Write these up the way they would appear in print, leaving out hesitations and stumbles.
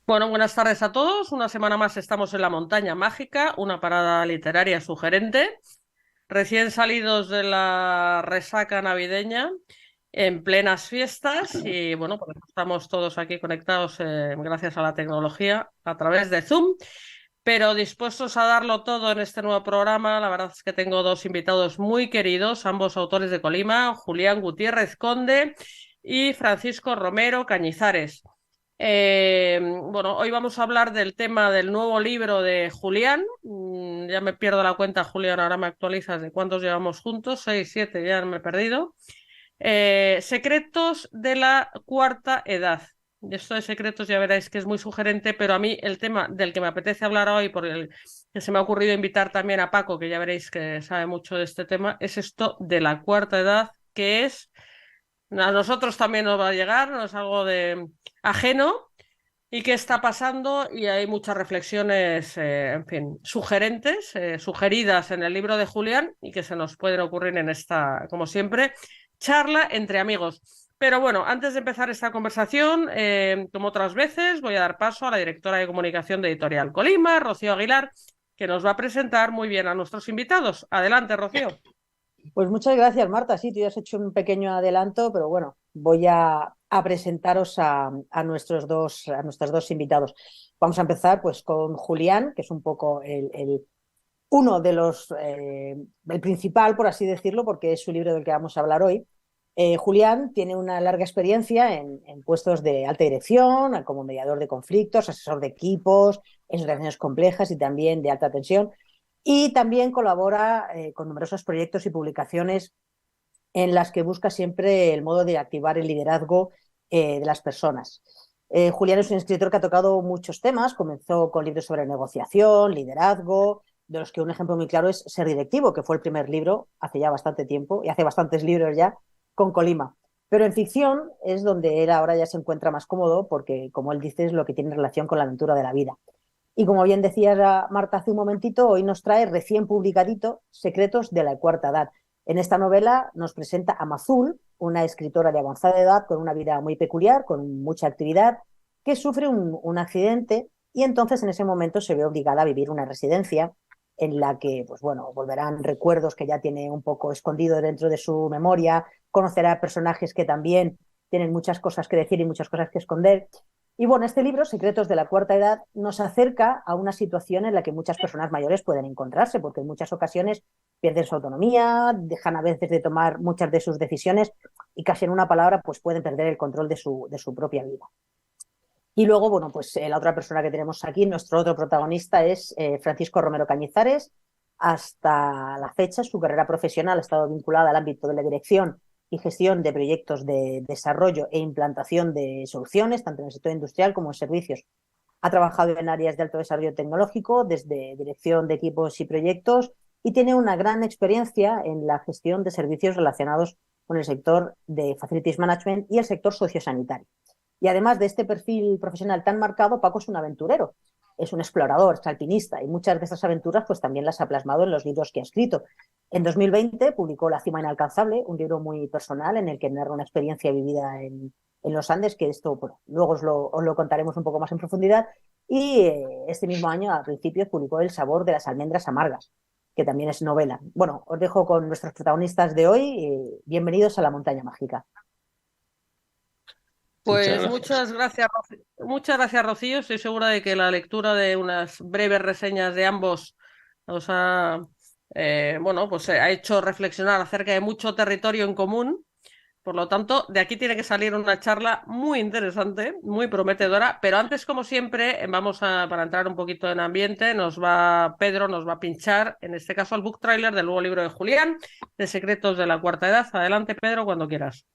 Bueno, buenas tardes a todos. Una semana más estamos en la Montaña Mágica, una parada literaria sugerente, recién salidos de la resaca navideña, en plenas fiestas y bueno, pues estamos todos aquí conectados gracias a la tecnología a través de Zoom, pero dispuestos a darlo todo en este nuevo programa. La verdad es que tengo dos invitados muy queridos, ambos autores de Colima, Julián Gutiérrez Conde y Francisco Romero Cañizares. Bueno, hoy vamos a hablar del tema del nuevo libro de Julián. Ya me pierdo la cuenta, Julián, ahora me actualizas de cuántos llevamos juntos. Seis, siete, ya me he perdido. Secretos de la cuarta edad. Y esto de secretos ya veréis que es muy sugerente, pero a mí el tema del que me apetece hablar hoy, por el que se me ha ocurrido invitar también a Paco, que ya veréis que sabe mucho de este tema, es esto de la cuarta edad, que es, a nosotros también nos va a llegar, no es algo de ajeno, y qué está pasando, y hay muchas reflexiones, en fin, sugerentes, sugeridas en el libro de Julián y que se nos pueden ocurrir en esta, como siempre, charla entre amigos. Pero bueno, antes de empezar esta conversación, como otras veces, voy a dar paso a la directora de comunicación de Editorial Colima, Rocío Aguilar, que nos va a presentar muy bien a nuestros invitados. Adelante, Rocío. Pues muchas gracias, Marta. Sí, tú ya has hecho un pequeño adelanto, pero bueno, voy a presentaros a nuestros dos invitados. Vamos a empezar pues con Julián, que es un poco uno de el principal, por así decirlo, porque es su libro del que vamos a hablar hoy. Julián tiene una larga experiencia en puestos de alta dirección, como mediador de conflictos, asesor de equipos, en situaciones complejas y también de alta tensión. Y también colabora con numerosos proyectos y publicaciones en las que busca siempre el modo de activar el liderazgo de las personas. Julián es un escritor que ha tocado muchos temas, comenzó con libros sobre negociación, liderazgo, de los que un ejemplo muy claro es Ser directivo, que fue el primer libro hace ya bastante tiempo, y hace bastantes libros ya, con Colima. Pero en ficción es donde él ahora ya se encuentra más cómodo porque, como él dice, es lo que tiene relación con la aventura de la vida. Y como bien decía Marta hace un momentito, hoy nos trae recién publicadito Secretos de la cuarta edad. En esta novela nos presenta a Mazul, una escritora de avanzada edad con una vida muy peculiar, con mucha actividad, que sufre un accidente y entonces en ese momento se ve obligada a vivir una residencia en la que, pues bueno, volverán recuerdos que ya tiene un poco escondido dentro de su memoria, conocerá personajes que también tienen muchas cosas que decir y muchas cosas que esconder. Y bueno, este libro, Secretos de la cuarta edad, nos acerca a una situación en la que muchas personas mayores pueden encontrarse, porque en muchas ocasiones pierden su autonomía, dejan a veces de tomar muchas de sus decisiones y casi en una palabra pues pueden perder el control de su propia vida. Y luego, bueno, pues la otra persona que tenemos aquí, nuestro otro protagonista es Francisco Romero Cañizares. Hasta la fecha, su carrera profesional ha estado vinculada al ámbito de la dirección y gestión de proyectos de desarrollo e implantación de soluciones, tanto en el sector industrial como en servicios. Ha trabajado en áreas de alto desarrollo tecnológico, desde dirección de equipos y proyectos, y tiene una gran experiencia en la gestión de servicios relacionados con el sector de Facilities Management y el sector sociosanitario. Y además de este perfil profesional tan marcado, Paco es un aventurero, es un explorador, es alpinista, y muchas de estas aventuras pues también las ha plasmado en los libros que ha escrito. En 2020 publicó La cima inalcanzable, un libro muy personal en el que narra una experiencia vivida en los Andes, que esto bueno, luego os lo contaremos un poco más en profundidad. Y este mismo año, a principios, publicó El sabor de las almendras amargas, que también es novela. Bueno, os dejo con nuestros protagonistas de hoy. Bienvenidos a la Montaña Mágica. Pues muchas gracias, Rocío. Estoy segura de que la lectura de unas breves reseñas de ambos os ha, bueno, pues ha hecho reflexionar acerca de mucho territorio en común. Por lo tanto, de aquí tiene que salir una charla muy interesante, muy prometedora. Pero antes, como siempre, para entrar un poquito en ambiente, Pedro nos va a pinchar, en este caso, el book trailer del nuevo libro de Julián, de Secretos de la Cuarta Edad. Adelante, Pedro, cuando quieras.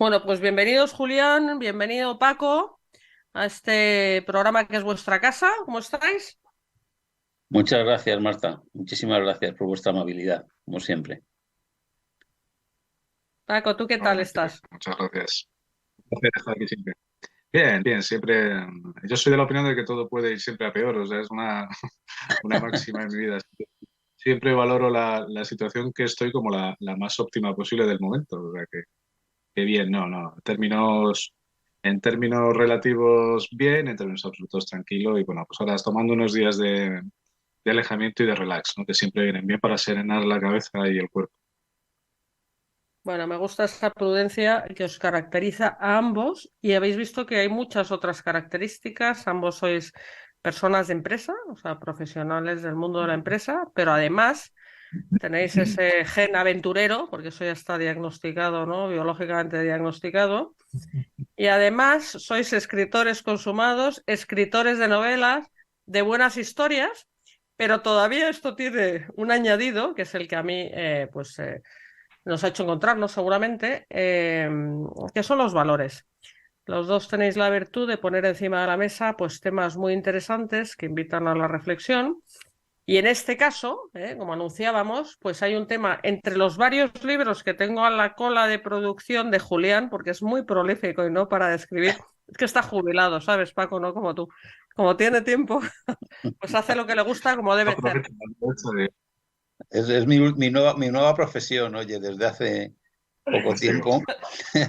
Bueno, pues bienvenidos Julián, bienvenido Paco a este programa que es vuestra casa. ¿Cómo estáis? Muchas gracias, Marta. Muchísimas gracias por vuestra amabilidad, como siempre. Paco, ¿tú qué tal Igualmente, estás? muchas gracias. Un placer estar aquí siempre. Bien, bien, siempre. Yo soy de la opinión de que todo puede ir siempre a peor, o sea, es una, una máxima en mi vida. Siempre valoro la situación que estoy como la más óptima posible del momento, o sea, que bien, no, no. En términos relativos, bien, en términos absolutos, tranquilo, y bueno, pues ahora tomando unos días de alejamiento y de relax, ¿no? Que siempre vienen bien para serenar la cabeza y el cuerpo. Bueno, me gusta esa prudencia que os caracteriza a ambos y habéis visto que hay muchas otras características. Ambos sois personas de empresa, o sea, profesionales del mundo de la empresa, pero además tenéis ese gen aventurero, porque eso ya está diagnosticado, ¿no? Biológicamente diagnosticado. Y además sois escritores consumados, escritores de novelas, de buenas historias, pero todavía esto tiene un añadido, que es el que a mí nos ha hecho encontrarnos seguramente, que son los valores. Los dos tenéis la virtud de poner encima de la mesa pues, temas muy interesantes que invitan a la reflexión. Y en este caso, como anunciábamos, pues hay un tema entre los varios libros que tengo a la cola de producción de Julián, porque es muy prolífico y no para de escribir. Es que está jubilado, ¿sabes, Paco? No como tú. Como tiene tiempo, pues hace lo que le gusta como debe ser. Aprovecho de. Es mi nueva profesión, oye, desde hace poco Sí, tiempo.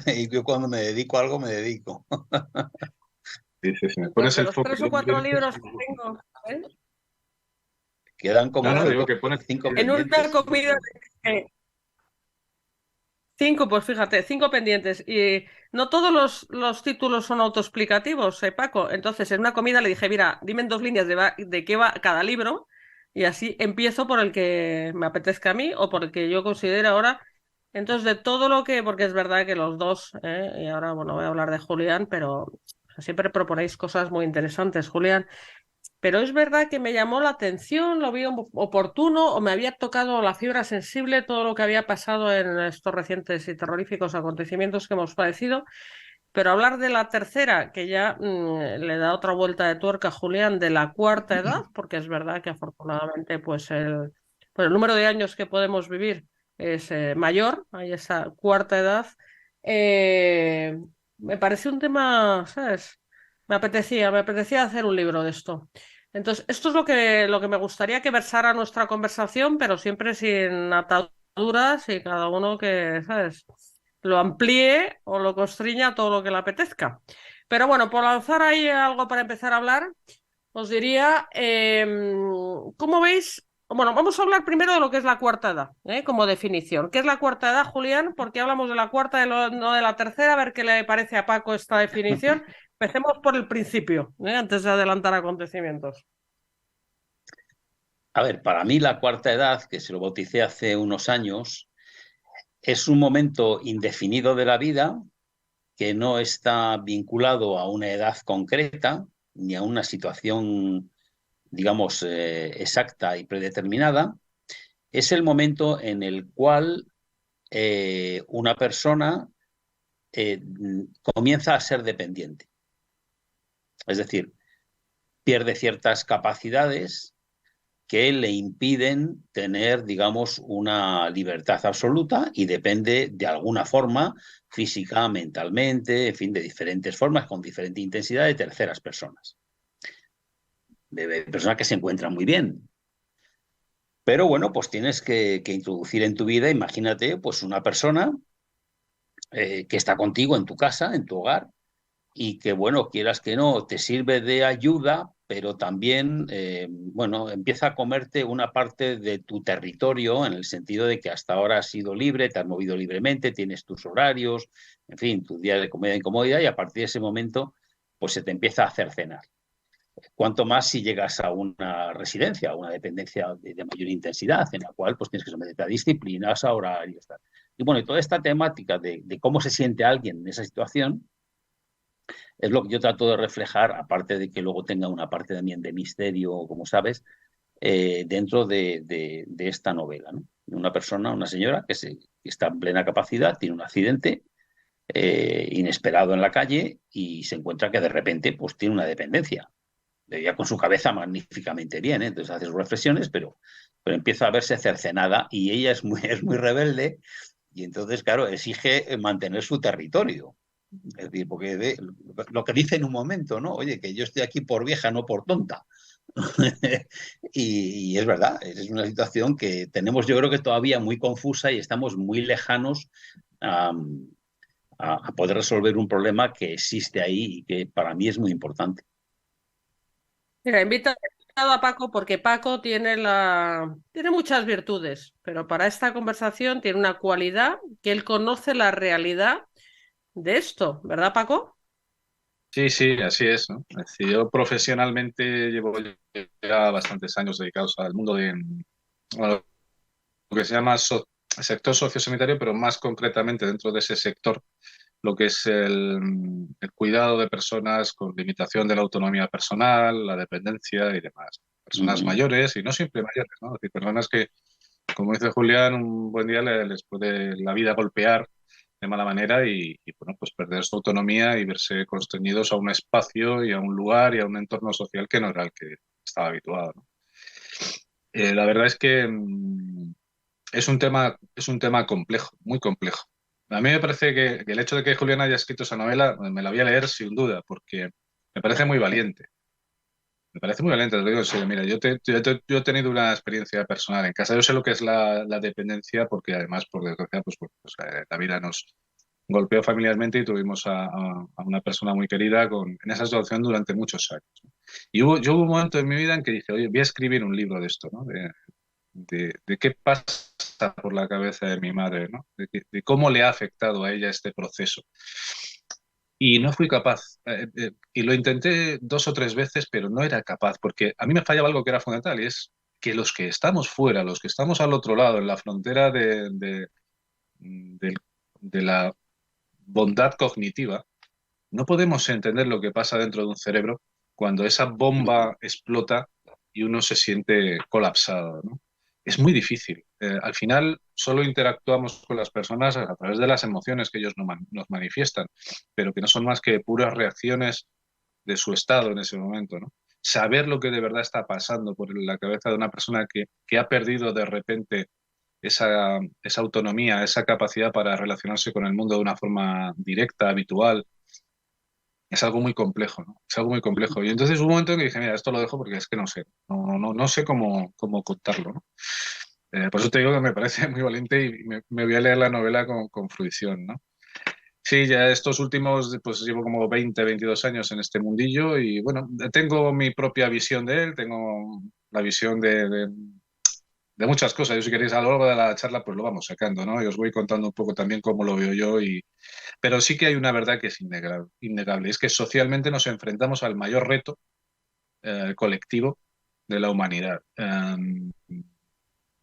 Y yo cuando me dedico a algo, me dedico. sí, sí, sí. Me Pues pones de el los foco. 3 o 4 libros que tengo, Quedan No, como no, digo cinco, que pones. cinco en una pendientes. comida, eh, 5, pues fíjate, 5 pendientes. Y no todos los títulos son autoexplicativos, Paco. Entonces, en una comida le dije, mira, dime en 2 líneas de qué va cada libro y así empiezo por el que me apetezca a mí o por el que yo considero ahora. Entonces, de todo lo que, porque es verdad que los dos, y ahora, bueno, voy a hablar de Julián, pero siempre proponéis cosas muy interesantes, Julián. Pero es verdad que me llamó la atención, lo vi oportuno o me había tocado la fibra sensible todo lo que había pasado en estos recientes y terroríficos acontecimientos que hemos padecido. Pero hablar de la tercera, que ya le da otra vuelta de tuerca a Julián, de la cuarta edad, porque es verdad que afortunadamente pues el número de años que podemos vivir es mayor, hay esa cuarta edad. eh, Me pareció un tema, ¿sabes? Me apetecía hacer un libro de esto. Entonces, esto es lo que me gustaría que versara nuestra conversación, pero siempre sin ataduras y cada uno que, ¿sabes? Lo amplíe o lo constriña todo lo que le apetezca. Pero bueno, por lanzar ahí algo para empezar a hablar, os diría, ¿cómo veis? Bueno, vamos a hablar primero de lo que es la cuarta edad, como definición. ¿Qué es la cuarta edad, Julián? Porque hablamos de la cuarta, no de la tercera, a ver qué le parece a Paco esta definición. Empecemos por el principio, antes de adelantar acontecimientos. A ver, para mí la cuarta edad, que se lo bauticé hace unos años, es un momento indefinido de la vida que no está vinculado a una edad concreta ni a una situación, digamos, exacta y predeterminada. Es el momento en el cual una persona comienza a ser dependiente. Es decir, pierde ciertas capacidades que le impiden tener, digamos, una libertad absoluta y depende de alguna forma, física, mentalmente, en fin, de diferentes formas, con diferente intensidad de terceras personas. De personas que se encuentran muy bien. Pero bueno, pues tienes que introducir en tu vida, imagínate, pues una persona que está contigo en tu casa, en tu hogar, y que, bueno, quieras que no, te sirve de ayuda, pero también, bueno, empieza a comerte una parte de tu territorio en el sentido de que hasta ahora has sido libre, te has movido libremente, tienes tus horarios, en fin, tus días de comida y comodidad, y a partir de ese momento, pues se te empieza a hacer cenar. Cuanto más si llegas a una residencia, a una dependencia de mayor intensidad, en la cual pues tienes que someterte a disciplinas, a horarios, tal. Y bueno, y toda esta temática de cómo se siente alguien en esa situación, es lo que yo trato de reflejar, aparte de que luego tenga una parte también de misterio, como sabes, dentro de esta novela, ¿no? Una persona, una señora que está en plena capacidad, tiene un accidente inesperado en la calle y se encuentra que de repente pues tiene una dependencia. Veía con su cabeza magníficamente bien, ¿eh? Entonces hace sus reflexiones, pero empieza a verse cercenada y ella es muy rebelde y entonces, claro, exige mantener su territorio. Es decir, porque lo que dice en un momento, ¿no? Oye, que yo estoy aquí por vieja, no por tonta. y es verdad, es una situación que tenemos yo creo que todavía muy confusa y estamos muy lejanos a poder resolver un problema que existe ahí y que para mí es muy importante. Mira, he invitado a Paco porque Paco tiene muchas virtudes, pero para esta conversación tiene una cualidad que él conoce la realidad de esto, ¿verdad, Paco? Sí, sí, así es, ¿no? Es decir, yo profesionalmente llevo ya bastantes años dedicados al mundo de bueno, lo que se llama sector sociosanitario, pero más concretamente dentro de ese sector, lo que es el cuidado de personas con limitación de la autonomía personal, la dependencia y demás. Personas Mm. mayores y no siempre mayores, ¿no? Es decir, personas que, como dice Julián, un buen día les puede la vida golpear de mala manera y, bueno, pues perder su autonomía y verse constreñidos a un espacio y a un lugar y a un entorno social que no era el que estaba habituado, ¿no? La verdad es que es un tema complejo, muy complejo. A mí me parece que el hecho de que Julián haya escrito esa novela me la voy a leer sin duda, porque me parece muy valiente. Me parece muy valiente, te lo digo en serio. Mira, yo he tenido una experiencia personal en casa. Yo sé lo que es la dependencia, porque además, por desgracia, la vida nos golpeó familiarmente y tuvimos a una persona muy querida en esa situación durante muchos años, ¿no? Y yo hubo un momento en mi vida en que dije, oye, voy a escribir un libro de esto, ¿no? De qué pasa por la cabeza de mi madre, ¿no? De cómo le ha afectado a ella este proceso. Y no fui capaz. Y lo intenté 2 o 3 veces, pero no era capaz, porque a mí me fallaba algo que era fundamental, y es que los que estamos fuera, los que estamos al otro lado, en la frontera de, de la bondad cognitiva, no podemos entender lo que pasa dentro de un cerebro cuando esa bomba explota y uno se siente colapsado, ¿no? Es muy difícil. Al final solo interactuamos con las personas a través de las emociones que ellos nos manifiestan, pero que no son más que puras reacciones de su estado en ese momento, ¿no? Saber lo que de verdad está pasando por la cabeza de una persona que ha perdido de repente esa autonomía, esa capacidad para relacionarse con el mundo de una forma directa, habitual, es algo muy complejo, ¿no? Es algo muy complejo. Y entonces hubo un momento en que dije, mira, esto lo dejo porque es que no sé, no sé cómo contarlo, ¿no? Por eso te digo que me parece muy valiente y me voy a leer la novela con fruición, ¿no? Sí, ya estos últimos, pues llevo como 20, 22 años en este mundillo y bueno, tengo mi propia visión de él, tengo la visión de muchas cosas. Yo si queréis a lo largo de la charla pues lo vamos sacando, ¿no? Y os voy contando un poco también cómo lo veo yo pero sí que hay una verdad que es innegable, innegable. Es que socialmente nos enfrentamos al mayor reto colectivo de la humanidad.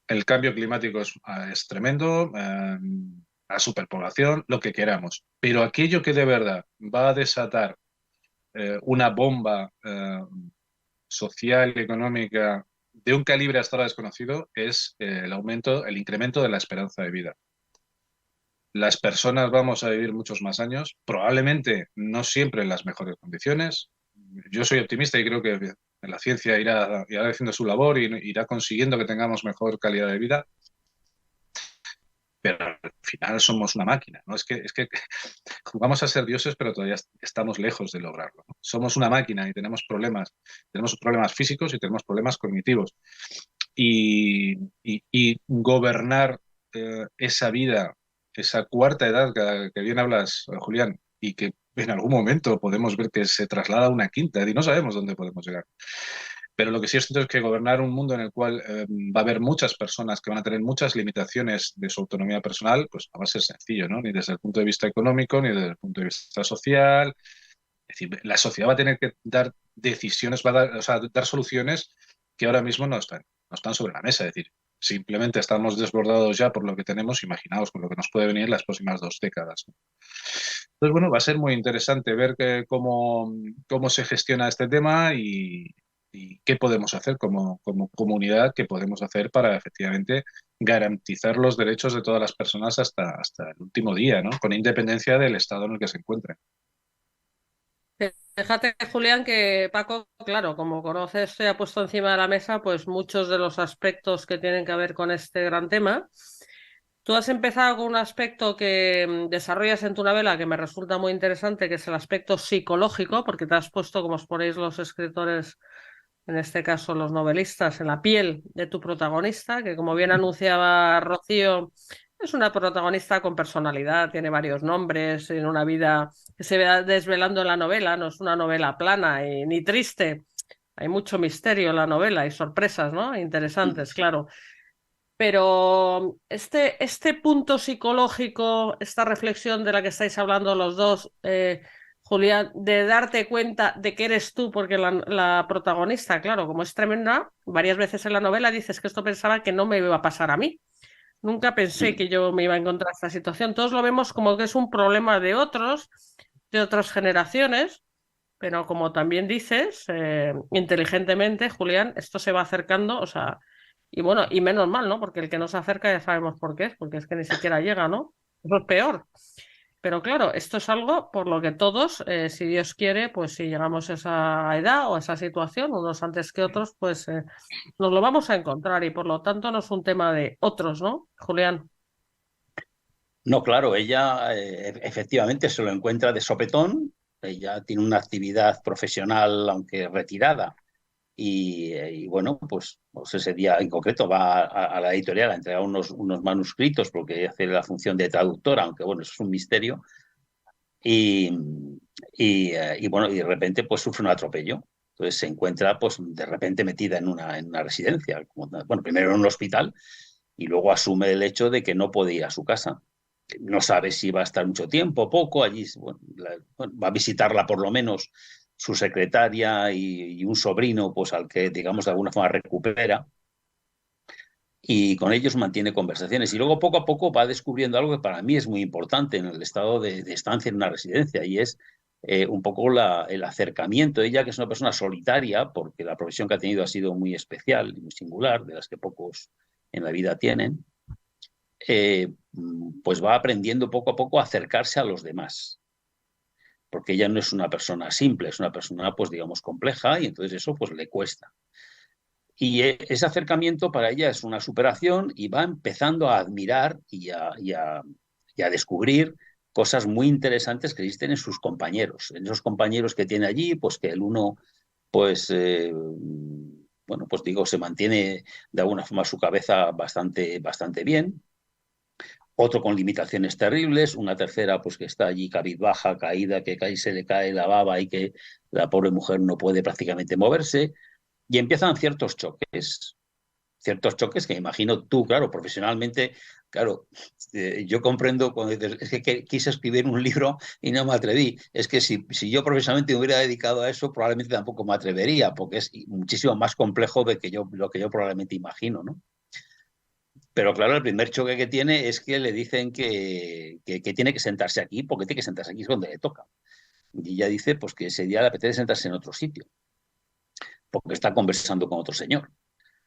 El cambio climático es tremendo, la superpoblación, lo que queramos. Pero aquello que de verdad va a desatar una bomba social y económica de un calibre hasta ahora desconocido es el incremento de la esperanza de vida. Las personas vamos a vivir muchos más años, probablemente no siempre en las mejores condiciones. Yo soy optimista y creo que la ciencia irá haciendo su labor y irá consiguiendo que tengamos mejor calidad de vida, pero al final somos una máquina, ¿no? Es que jugamos a ser dioses, pero todavía estamos lejos de lograrlo, ¿no? Somos una máquina y tenemos problemas físicos y tenemos problemas cognitivos. Y gobernar esa vida, esa cuarta edad que bien hablas, Julián, y que en algún momento podemos ver que se traslada a una quinta y no sabemos dónde podemos llegar. Pero lo que sí es cierto es que gobernar un mundo en el cual va a haber muchas personas que van a tener muchas limitaciones de su autonomía personal, pues no va a ser sencillo, ¿no? Ni desde el punto de vista económico, ni desde el punto de vista social. Es decir, la sociedad va a tener que dar decisiones, o sea, dar soluciones que ahora mismo no están sobre la mesa. Es decir, simplemente estamos desbordados ya por lo que tenemos, imaginaos con lo que nos puede venir en las próximas 2 décadas, ¿no? Entonces, bueno, va a ser muy interesante ver cómo se gestiona este tema y qué podemos hacer como comunidad, qué podemos hacer para efectivamente garantizar los derechos de todas las personas hasta el último día, ¿no? Con independencia del estado en el que se encuentren. Fíjate, Julián, que Paco, claro, como conoces, se ha puesto encima de la mesa pues muchos de los aspectos que tienen que ver con este gran tema. Tú has empezado con un aspecto que desarrollas en tu novela que me resulta muy interesante, que es el aspecto psicológico, porque te has puesto, como os ponéis los escritores, en este caso los novelistas, en la piel de tu protagonista, que como bien anunciaba Rocío, es una protagonista con personalidad, tiene varios nombres, en una vida que se va desvelando en la novela, no es una novela plana y, ni triste. Hay mucho misterio en la novela y sorpresas, ¿no? Interesantes, claro. Pero este punto psicológico, esta reflexión de la que estáis hablando los dos, Julián, de darte cuenta de que eres tú, porque la protagonista, claro, como es tremenda, varias veces en la novela dices que esto pensaba que no me iba a pasar a mí. Nunca pensé que yo me iba a encontrar esta situación. Todos lo vemos como que es un problema de otros, de otras generaciones, pero como también dices, inteligentemente, Julián, esto se va acercando, o sea, y bueno, y menos mal, ¿no? Porque el que no se acerca ya sabemos por qué es, porque es que ni siquiera llega, ¿no? Eso es peor. Pero claro, esto es algo por lo que todos, si Dios quiere, pues si llegamos a esa edad o a esa situación, unos antes que otros, pues nos lo vamos a encontrar y por lo tanto no es un tema de otros, ¿no, Julián? No, claro, ella efectivamente se lo encuentra de sopetón. Ella tiene una actividad profesional, aunque retirada, y bueno, pues ese día en concreto va a la editorial a entregar unos manuscritos porque hace la función de traductora, aunque bueno, eso es un misterio. Y, y bueno, y de repente pues sufre un atropello. Entonces se encuentra pues de repente metida en una residencia, bueno, primero en un hospital y luego asume el hecho de que no puede ir a su casa. No sabe si va a estar mucho tiempo, poco, allí bueno, va a visitarla por lo menos su secretaria y un sobrino, pues al que, digamos, de alguna forma recupera, y con ellos mantiene conversaciones. Y luego poco a poco va descubriendo algo que para mí es muy importante en el estado de estancia en una residencia, y es un poco el acercamiento. Ella, que es una persona solitaria, porque la profesión que ha tenido ha sido muy especial y muy singular, de las que pocos en la vida tienen, pues va aprendiendo poco a poco a acercarse a los demás, porque ella no es una persona simple, es una persona, pues digamos, compleja, y entonces eso pues le cuesta. Y ese acercamiento para ella es una superación y va empezando a admirar y a descubrir cosas muy interesantes que existen en sus compañeros, en esos compañeros que tiene allí, pues que el uno, pues, bueno, pues digo, se mantiene de alguna forma su cabeza bastante bien, otro con limitaciones terribles, una tercera pues que está allí cabizbaja, caída, que se le cae la baba y que la pobre mujer no puede prácticamente moverse, y empiezan ciertos choques que imagino tú, claro, profesionalmente, claro, yo comprendo cuando dices, es que quise escribir un libro y no me atreví, es que si yo profesionalmente me hubiera dedicado a eso, probablemente tampoco me atrevería, porque es muchísimo más complejo de lo que yo probablemente imagino, ¿no? Pero claro, el primer choque que tiene es que le dicen que tiene que sentarse aquí, porque tiene que sentarse aquí, es donde le toca. Y ella dice pues que ese día le apetece sentarse en otro sitio, porque está conversando con otro señor.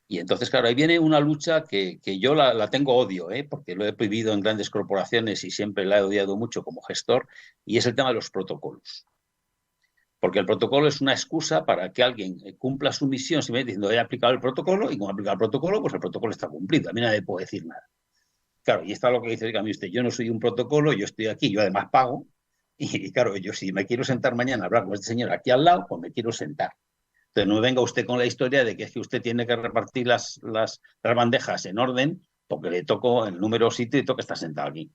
Y entonces, claro, ahí viene una lucha que yo la tengo odio, porque lo he vivido en grandes corporaciones y siempre la he odiado mucho como gestor, y es el tema de los protocolos. Porque el protocolo es una excusa para que alguien cumpla su misión simplemente diciendo he aplicado el protocolo, y como ha aplicado el protocolo, pues el protocolo está cumplido. A mí nadie puede decir nada. Claro, y está lo que dice el usted, yo no soy un protocolo, yo estoy aquí, yo además pago, y claro, yo si me quiero sentar mañana a hablar con este señor aquí al lado, pues me quiero sentar. Entonces no me venga usted con la historia de que es que usted tiene que repartir las bandejas en orden porque le tocó el número sitio y toca estar sentado aquí.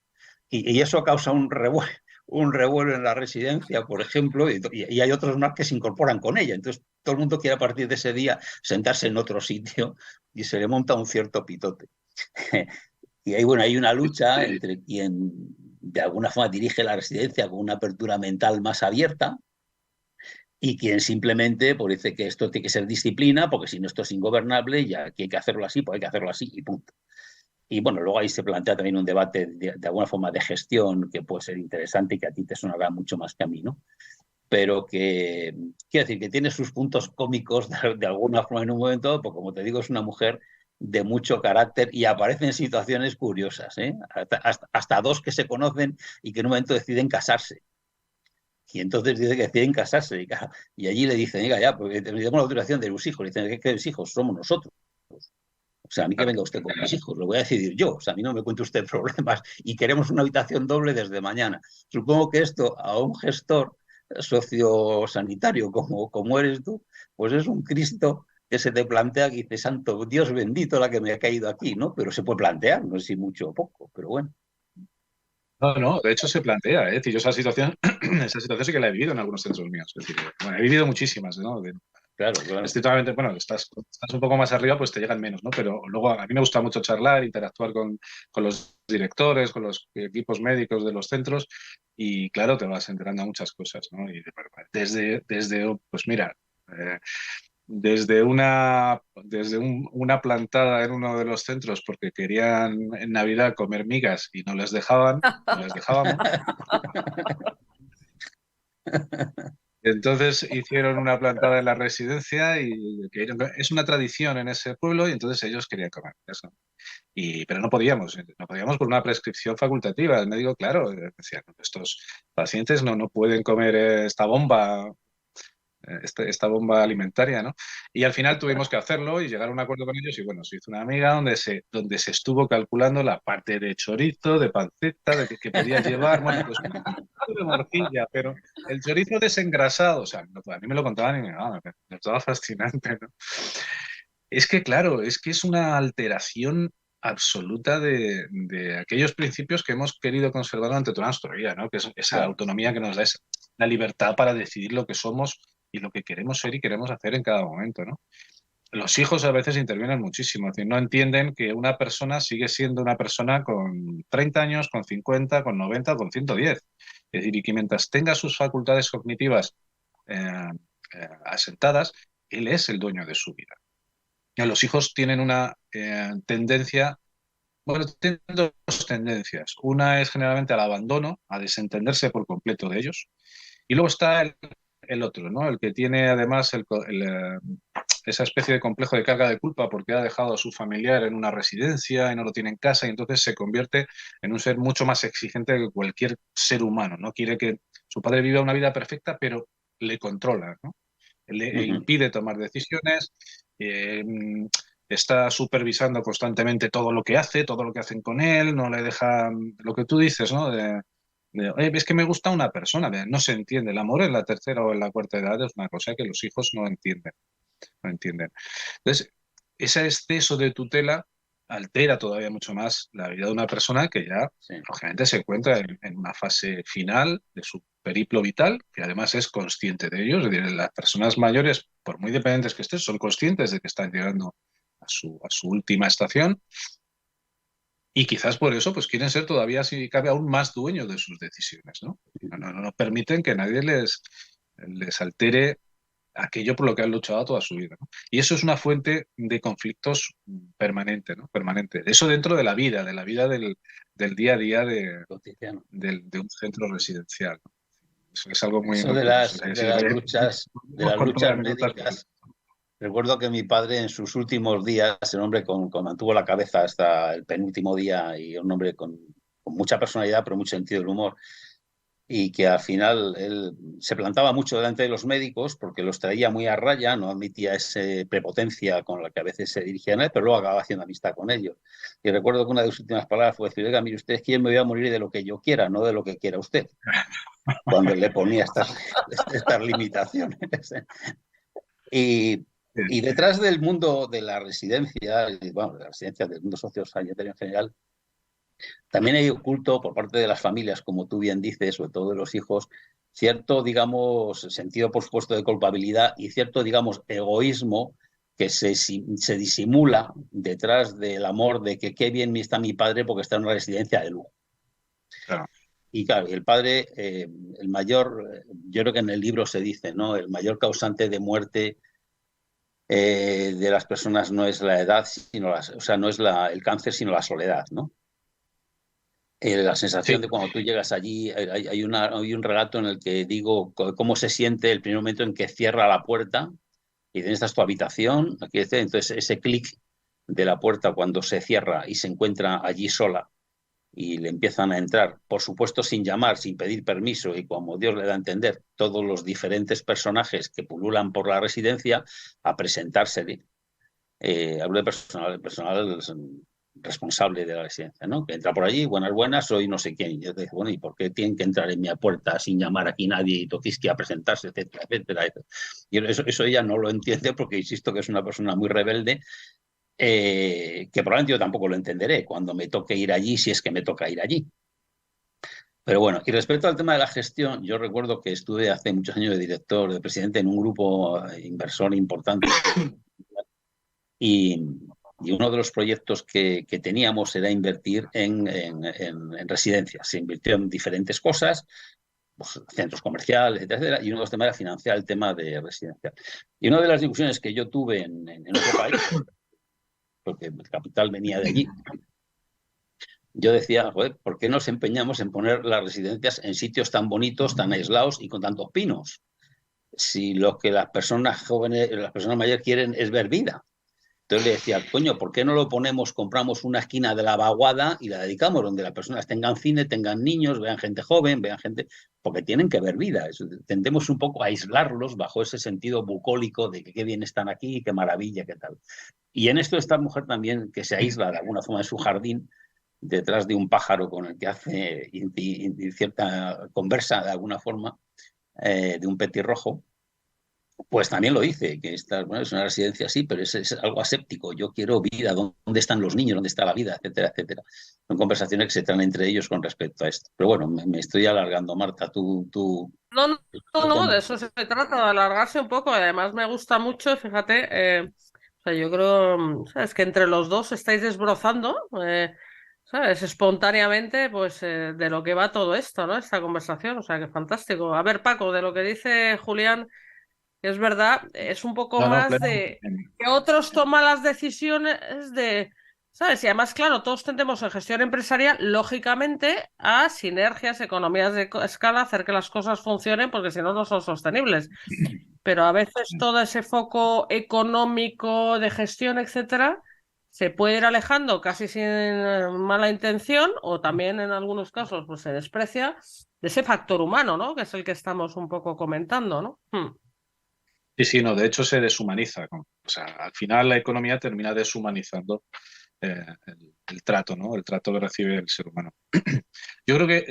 Y eso causa un revuelo en la residencia, por ejemplo, y hay otros más que se incorporan con ella. Entonces todo el mundo quiere a partir de ese día sentarse en otro sitio y se le monta un cierto pitote. Y ahí, bueno, hay una lucha entre quien de alguna forma dirige la residencia con una apertura mental más abierta y quien simplemente pues, dice que esto tiene que ser disciplina, porque si no esto es ingobernable y aquí hay que hacerlo así, pues hay que hacerlo así y punto. Y bueno, luego ahí se plantea también un debate de alguna forma de gestión que puede ser interesante y que a ti te sonará mucho más que a mí, ¿no? pero que, quiero decir, que tiene sus puntos cómicos de alguna forma en un momento, porque como te digo, es una mujer de mucho carácter y aparecen situaciones curiosas, ¿eh? Hasta dos que se conocen y que en un momento deciden casarse. Y entonces dice que deciden casarse. Y allí le dicen, oiga, ya, porque tenemos la autorización de los hijos. Le dicen, ¿qué hijos? Somos nosotros. O sea, a mí que venga usted con mis hijos, lo voy a decidir yo. O sea, a mí no me cuente usted problemas y queremos una habitación doble desde mañana. Supongo que esto a un gestor sociosanitario como eres tú, pues es un Cristo que se te plantea que dice, santo Dios bendito la que me ha caído aquí, ¿no? Pero se puede plantear, no sé si mucho o poco, pero bueno. No, no, de hecho se plantea, ¿eh? Yo esa situación, esa situación sí que la he vivido en algunos centros míos. Es decir, bueno, he vivido muchísimas, ¿no? Claro, claro. Estrictamente, bueno, estás un poco más arriba, pues te llegan menos, ¿no? Pero luego a mí me gusta mucho charlar, interactuar con los directores, con los equipos médicos de los centros y claro, te vas enterando de muchas cosas, ¿no? Y pues mira, eh, una plantada en uno de los centros porque querían en Navidad comer migas y no les dejaban, no les dejábamos. Entonces hicieron una plantada en la residencia y es una tradición en ese pueblo y entonces ellos querían comer eso. Pero no podíamos por una prescripción facultativa. El médico, claro, decía, estos pacientes no pueden comer esta bomba alimentaria, ¿no? Y al final tuvimos que hacerlo y llegar a un acuerdo con ellos y bueno, se hizo una amiga donde se estuvo calculando la parte de chorizo, de panceta, de que podía llevar, bueno, pues un poco de morcilla, pero el chorizo desengrasado, o sea, a mí me lo contaban y me estaba fascinante, ¿no? Es que, claro, es que es una alteración absoluta de aquellos principios que hemos querido conservar durante toda nuestra vida, ¿no? Que es esa autonomía que nos da la libertad para decidir lo que somos y lo que queremos ser y queremos hacer en cada momento, ¿no? Los hijos a veces intervienen muchísimo, es decir, no entienden que una persona sigue siendo una persona con 30 años, con 50, con 90, con 110. Es decir, y que mientras tenga sus facultades cognitivas asentadas, él es el dueño de su vida. Los hijos tienen una tendencia, bueno, tienen dos tendencias. Una es generalmente al abandono, a desentenderse por completo de ellos. Y luego está el otro, ¿no? El que tiene además esa especie de complejo de carga de culpa porque ha dejado a su familiar en una residencia y no lo tiene en casa y entonces se convierte en un ser mucho más exigente que cualquier ser humano, ¿no? Quiere que su padre viva una vida perfecta, pero le controla, ¿no? Le impide tomar decisiones, está supervisando constantemente todo lo que hace, todo lo que hacen con él, no le deja lo que tú dices, ¿no? Es que me gusta una persona, no se entiende. El amor en la tercera o en la cuarta edad es una cosa que los hijos no entienden, no entienden. Entonces, ese exceso de tutela altera todavía mucho más la vida de una persona que ya, lógicamente, se encuentra en una fase final de su periplo vital, que además es consciente de ello. Es decir, las personas mayores, por muy dependientes que estén, son conscientes de que están llegando a su última estación y quizás por eso pues quieren ser todavía, si cabe, aún más dueños de sus decisiones, ¿no? No permiten que nadie les altere aquello por lo que han luchado toda su vida, ¿no? Y eso es una fuente de conflictos permanente, ¿no? Permanente. Eso dentro de la vida del día a día de un centro residencial, ¿no? Eso es algo muy Eso de las luchas médicas. Recuerdo que mi padre en sus últimos días, el hombre mantuvo la cabeza hasta el penúltimo día y un hombre con mucha personalidad pero mucho sentido del humor, y que al final él se plantaba mucho delante de los médicos porque los traía muy a raya, no admitía esa prepotencia con la que a veces se dirigían a él, pero luego acababa haciendo amistad con ellos. Y recuerdo que una de sus últimas palabras fue decir, oiga, mire, usted quién me voy a morir de lo que yo quiera, no de lo que quiera usted, cuando le ponía estas limitaciones. Y detrás del mundo de la residencia, bueno, de la residencia del mundo sociosanitario en general, también hay oculto por parte de las familias, como tú bien dices, sobre todo de los hijos, cierto, digamos, sentido, por supuesto, de culpabilidad y cierto, digamos, egoísmo que se disimula detrás del amor de que qué bien está mi padre porque está en una residencia de lujo. Claro. Y claro, el padre, el mayor, yo creo que en el libro se dice, ¿no? El mayor causante de muerte de las personas no es la edad, sino no es el cáncer, sino la soledad, ¿no? La sensación Sí. de cuando tú llegas allí, hay un relato en el que digo cómo se siente el primer momento en que cierra la puerta y esta es tu habitación. Entonces ese clic de la puerta cuando se cierra y se encuentra allí sola y le empiezan a entrar, por supuesto sin llamar, sin pedir permiso y como Dios le da a entender, todos los diferentes personajes que pululan por la residencia a presentársele. Hablo de personal, el personal responsable de la residencia, ¿no? Que entra por allí, buenas, soy no sé quién. Y yo te digo, bueno, ¿y por qué tienen que entrar en mi puerta sin llamar aquí nadie y Tokiski a presentarse, etcétera, etcétera? Y eso ella no lo entiende porque insisto que es una persona muy rebelde, que probablemente yo tampoco lo entenderé cuando me toque ir allí, si es que me toca ir allí. Pero bueno, y respecto al tema de la gestión, yo recuerdo que estuve hace muchos años de director, de presidente en un grupo inversor importante y, y uno de los proyectos que teníamos era invertir en residencias. Se invirtió en diferentes cosas, pues, centros comerciales, etcétera, y uno de los temas era financiar el tema de residencial. Y una de las discusiones que yo tuve en otro país, porque el capital venía de allí, yo decía, joder, ¿por qué nos empeñamos en poner las residencias en sitios tan bonitos, tan aislados y con tantos pinos? Si lo que las personas jóvenes, las personas mayores quieren es ver vida. Entonces le decía, coño, ¿por qué no lo ponemos, compramos una esquina de la vaguada y la dedicamos donde las personas tengan cine, tengan niños, vean gente joven, vean gente, porque tienen que ver vida. Tendemos un poco a aislarlos bajo ese sentido bucólico de que qué bien están aquí, qué maravilla, qué tal. Y en esto esta mujer también que se aísla de alguna forma de su jardín, detrás de un pájaro con el que hace cierta conversa de alguna forma, de un petirrojo, pues también lo dice, que bueno, es una residencia así, pero es algo aséptico. Yo quiero vida, ¿dónde están los niños? ¿Dónde está la vida? Etcétera, etcétera. Son conversaciones que se traen entre ellos con respecto a esto. Pero bueno, me estoy alargando, Marta. No, no, no, de eso se trata, de alargarse un poco. Además, me gusta mucho, fíjate, o sea, yo creo, ¿sabes? Que entre los dos estáis desbrozando, ¿sabes? Espontáneamente, pues, de lo que va todo esto, ¿no? Esta conversación, o sea, que fantástico. A ver, Paco, de lo que dice Julián, es verdad, es un poco No, no, más de que otros toman las decisiones de, ¿sabes? Y además, claro, todos tendemos en gestión empresarial, lógicamente, a sinergias, economías de escala, hacer que las cosas funcionen, porque si no, no son sostenibles. Pero a veces todo ese foco económico de gestión, etcétera, se puede ir alejando casi sin mala intención, o también en algunos casos, pues se desprecia de ese factor humano, ¿no? Que es el que estamos un poco comentando, ¿no? Sí, sí, no, de hecho se deshumaniza. O sea, al final la economía termina deshumanizando el trato, ¿no? El trato que recibe el ser humano. Yo creo que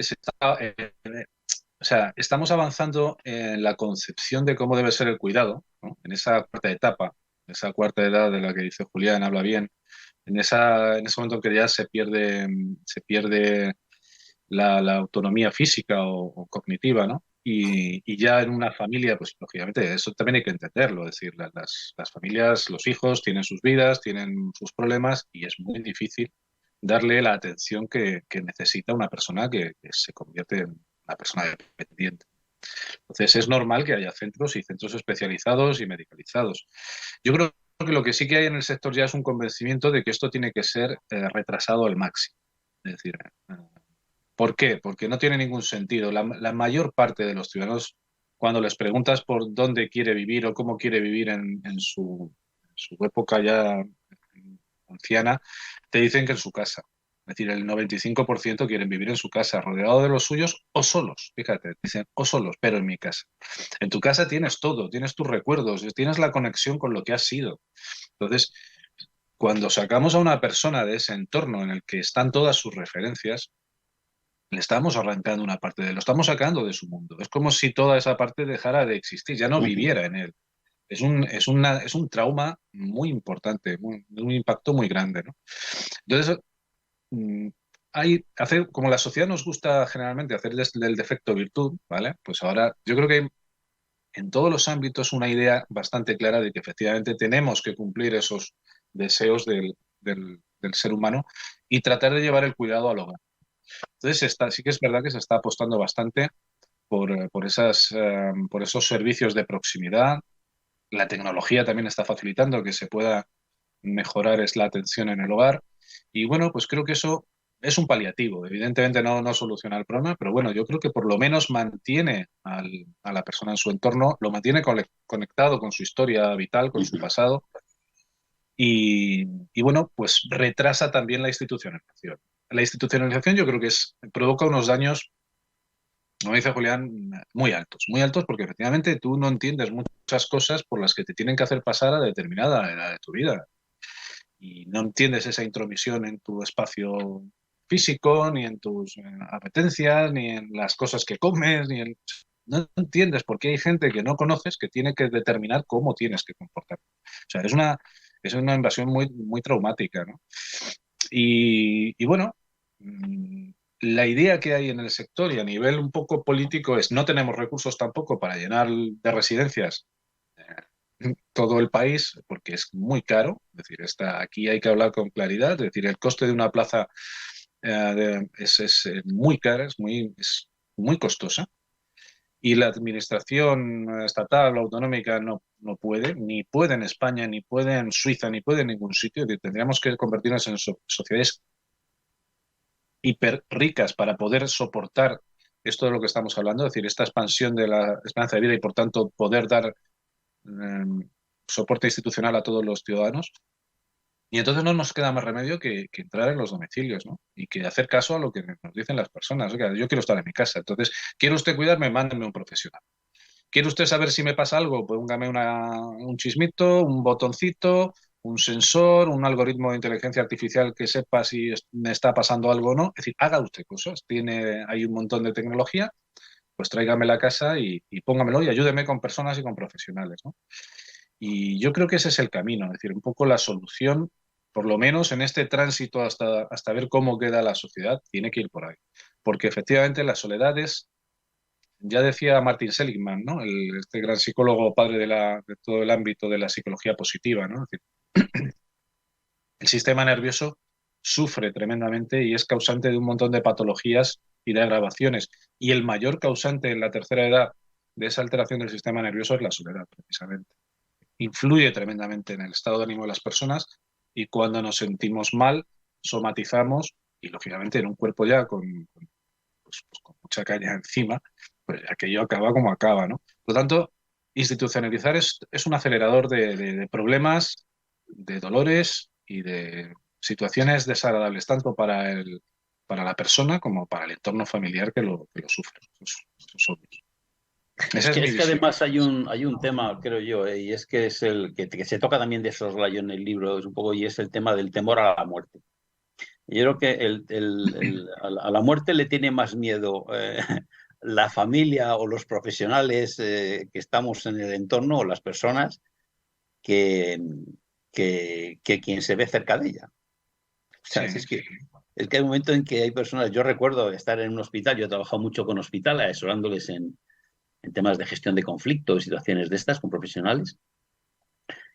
o sea, estamos avanzando en la concepción de cómo debe ser el cuidado, ¿no? En esa cuarta etapa, esa cuarta edad de la que dice Julián, habla bien, en ese momento en que ya se pierde la autonomía física o cognitiva, ¿no? Y ya en una familia, pues lógicamente eso también hay que entenderlo, es decir, las familias, los hijos tienen sus vidas, tienen sus problemas y es muy difícil darle la atención que necesita una persona que se convierte en una persona dependiente. Entonces es normal que haya centros y centros especializados y medicalizados. Yo creo que lo que sí que hay en el sector ya es un convencimiento de que esto tiene que ser retrasado al máximo. Es decir, ¿por qué? Porque no tiene ningún sentido. La mayor parte de los ciudadanos, cuando les preguntas por dónde quiere vivir o cómo quiere vivir en su época ya anciana, te dicen que en su casa. Es decir, el 95% quieren vivir en su casa, rodeado de los suyos o solos. Fíjate, dicen o solos, pero en mi casa. En tu casa tienes todo, tienes tus recuerdos, tienes la conexión con lo que has sido. Entonces, cuando sacamos a una persona de ese entorno en el que están todas sus referencias, le estamos arrancando una parte de él, lo estamos sacando de su mundo. Es como si toda esa parte dejara de existir, ya no viviera en él. Es un trauma muy importante, un impacto muy grande, ¿no? Entonces, mm, como la sociedad nos gusta generalmente hacer del defecto virtud, ¿vale? Pues ahora yo creo que hay en todos los ámbitos una idea bastante clara de que efectivamente tenemos que cumplir esos deseos del ser humano y tratar de llevar el cuidado al hogar. Entonces, sí que es verdad que se está apostando bastante por esos servicios de proximidad. La tecnología también está facilitando que se pueda mejorar la atención en el hogar. Y bueno, pues creo que eso es un paliativo. Evidentemente no soluciona el problema, pero bueno, yo creo que por lo menos mantiene a la persona en su entorno, lo mantiene conectado con su historia vital, con su pasado, y bueno, pues retrasa también la institucionalización. La institucionalización yo creo que provoca unos daños, como dice Julián, muy altos porque efectivamente tú no entiendes muchas cosas por las que te tienen que hacer pasar a determinada edad de tu vida y no entiendes esa intromisión en tu espacio físico, ni en tus apetencias, ni en las cosas que comes, no entiendes por qué hay gente que no conoces que tiene que determinar cómo tienes que comportarte. O sea, es una invasión muy traumática, ¿no? Y bueno, la idea que hay en el sector y a nivel un poco político es no tenemos recursos tampoco para llenar de residencias todo el país porque es muy caro. Es decir, aquí hay que hablar con claridad. Es decir, el coste de una plaza es muy cara, es muy costosa. Y la administración estatal o autonómica no puede, ni puede en España, ni puede en Suiza, ni puede en ningún sitio. Es decir, tendríamos que convertirnos en sociedades hiper ricas para poder soportar esto de lo que estamos hablando, es decir, esta expansión de la esperanza de vida y por tanto poder dar soporte institucional a todos los ciudadanos. Y entonces no nos queda más remedio que entrar en los domicilios, ¿no? Y que hacer caso a lo que nos dicen las personas. Oiga, yo quiero estar en mi casa. Entonces, ¿quiere usted cuidarme? Mándeme un profesional. ¿Quiere usted saber si me pasa algo? Póngame un chismito, un botoncito, un sensor, un algoritmo de inteligencia artificial que sepa si me está pasando algo o no. Es decir, haga usted cosas. Hay un montón de tecnología, pues tráigame la casa y póngamelo y ayúdeme con personas y con profesionales, ¿no? Y yo creo que ese es el camino, es decir, un poco la solución, por lo menos en este tránsito hasta ver cómo queda la sociedad, tiene que ir por ahí. Porque efectivamente la soledad ya decía Martin Seligman, ¿no? Este gran psicólogo padre de todo el ámbito de la psicología positiva, ¿no? Es decir, el sistema nervioso sufre tremendamente y es causante de un montón de patologías y de agravaciones. Y el mayor causante en la tercera edad de esa alteración del sistema nervioso es la soledad, precisamente. Influye tremendamente en el estado de ánimo de las personas y cuando nos sentimos mal, somatizamos y, lógicamente, en un cuerpo ya con mucha caña encima, pues aquello acaba como acaba, ¿no? Por lo tanto, institucionalizar es un acelerador de problemas, de dolores y de situaciones desagradables, tanto para la persona como para el entorno familiar que lo sufre. Eso es obvio. Esa es mi Es que visión. además hay un tema, creo yo, y es que es el que se toca también de soslayo en el libro, es un poco, y es el tema del temor a la muerte. Yo creo que a la muerte le tiene más miedo la familia o los profesionales que estamos en el entorno o las personas que, que quien se ve cerca de ella. O sea, Sí. es que hay un momento en que hay personas, yo recuerdo estar en un hospital, yo he trabajado mucho con hospitales, asesorándoles en temas de gestión de conflictos, situaciones de estas con profesionales.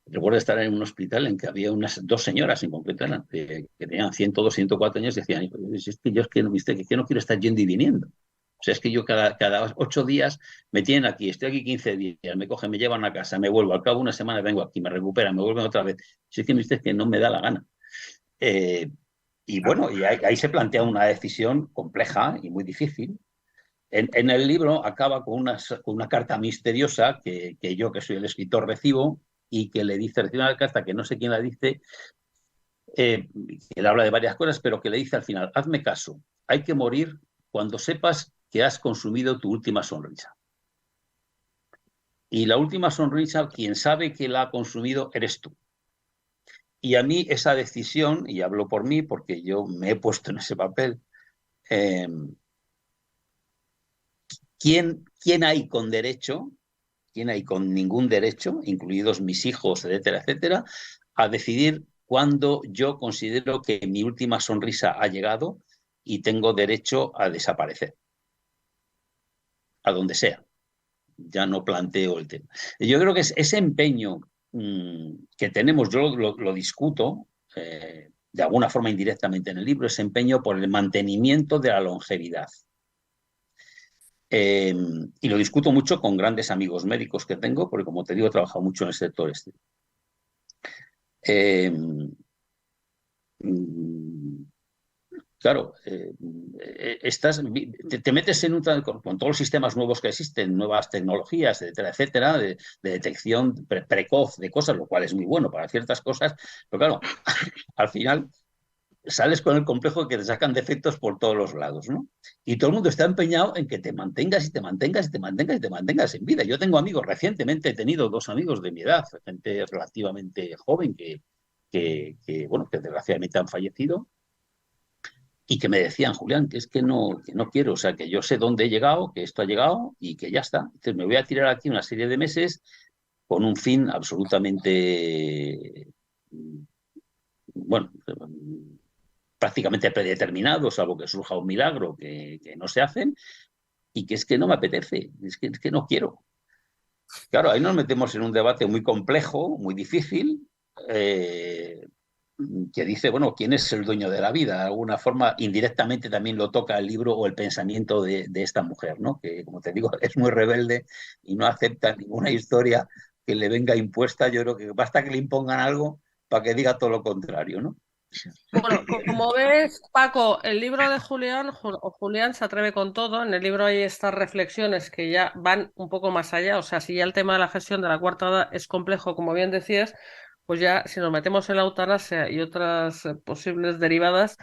Recuerdo estar en un hospital en que había unas dos señoras en concreto que tenían 102, 104 años y decían, es que yo es que, ¿viste? Que no quiero estar yendo y viniendo. O sea, es que yo cada 8 días me tienen aquí, estoy aquí 15 días, me cogen, me llevan a casa, me vuelvo, al cabo de una semana vengo aquí, me recuperan, me vuelven otra vez. Si es que, ¿viste? Que no me da la gana. Eh, y bueno, y ahí se plantea una decisión compleja y muy difícil. En el libro acaba con una carta misteriosa que yo, que soy el escritor, recibo y que recibe una carta que no sé quién la dice, que le habla de varias cosas, pero que le dice al final, hazme caso, hay que morir cuando sepas que has consumido tu última sonrisa. Y la última sonrisa, quien sabe que la ha consumido, eres tú. Y a mí esa decisión, y hablo por mí porque yo me he puesto en ese papel, ¿quién hay con derecho? ¿Quién hay con ningún derecho, incluidos mis hijos, etcétera, etcétera, a decidir cuándo yo considero que mi última sonrisa ha llegado y tengo derecho a desaparecer? A donde sea. Ya no planteo el tema. Yo creo que ese empeño que tenemos, yo lo discuto de alguna forma indirectamente en el libro, ese empeño por el mantenimiento de la longevidad. Y lo discuto mucho con grandes amigos médicos que tengo, porque como te digo, he trabajado mucho en el sector este. Claro, te metes en con todos los sistemas nuevos que existen, nuevas tecnologías, etcétera, etcétera, de detección precoz de cosas, lo cual es muy bueno para ciertas cosas, pero claro, al final sales con el complejo de que te sacan defectos por todos los lados, ¿no? Y todo el mundo está empeñado en que te mantengas y te mantengas y te mantengas y te mantengas en vida. Yo tengo amigos, recientemente he tenido 2 amigos de mi edad, gente relativamente joven bueno, que desgraciadamente han fallecido y que me decían, Julián, que no quiero, o sea, que yo sé dónde he llegado, que esto ha llegado y que ya está. Entonces me voy a tirar aquí una serie de meses con un fin absolutamente, bueno, prácticamente predeterminado, salvo que surja un milagro que no se hacen, y que es que no me apetece, es que no quiero. Claro, ahí nos metemos en un debate muy complejo, muy difícil, que dice, bueno, ¿quién es el dueño de la vida? De alguna forma, indirectamente también lo toca el libro o el pensamiento de esta mujer, ¿no? Que, como te digo, es muy rebelde y no acepta ninguna historia que le venga impuesta. Yo creo que basta que le impongan algo para que diga todo lo contrario, ¿no? Bueno, como ves, Paco, el libro de Julián, Julián se atreve con todo. En el libro hay estas reflexiones que ya van un poco más allá. O sea, si ya el tema de la gestión de la cuarta edad es complejo, como bien decías, pues ya si nos metemos en la eutanasia y otras posibles derivadas,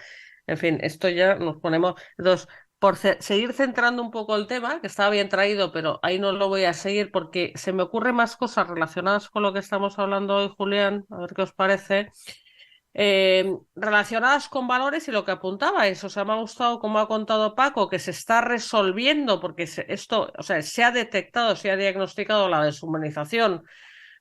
en fin, esto ya nos ponemos. Entonces, por seguir centrando un poco el tema, que estaba bien traído, pero ahí no lo voy a seguir porque se me ocurren más cosas relacionadas con lo que estamos hablando hoy, Julián, a ver qué os parece, relacionadas con valores y lo que apuntabais. O sea, me ha gustado como ha contado Paco, que se está resolviendo porque esto, o sea, se ha detectado, se ha diagnosticado la deshumanización,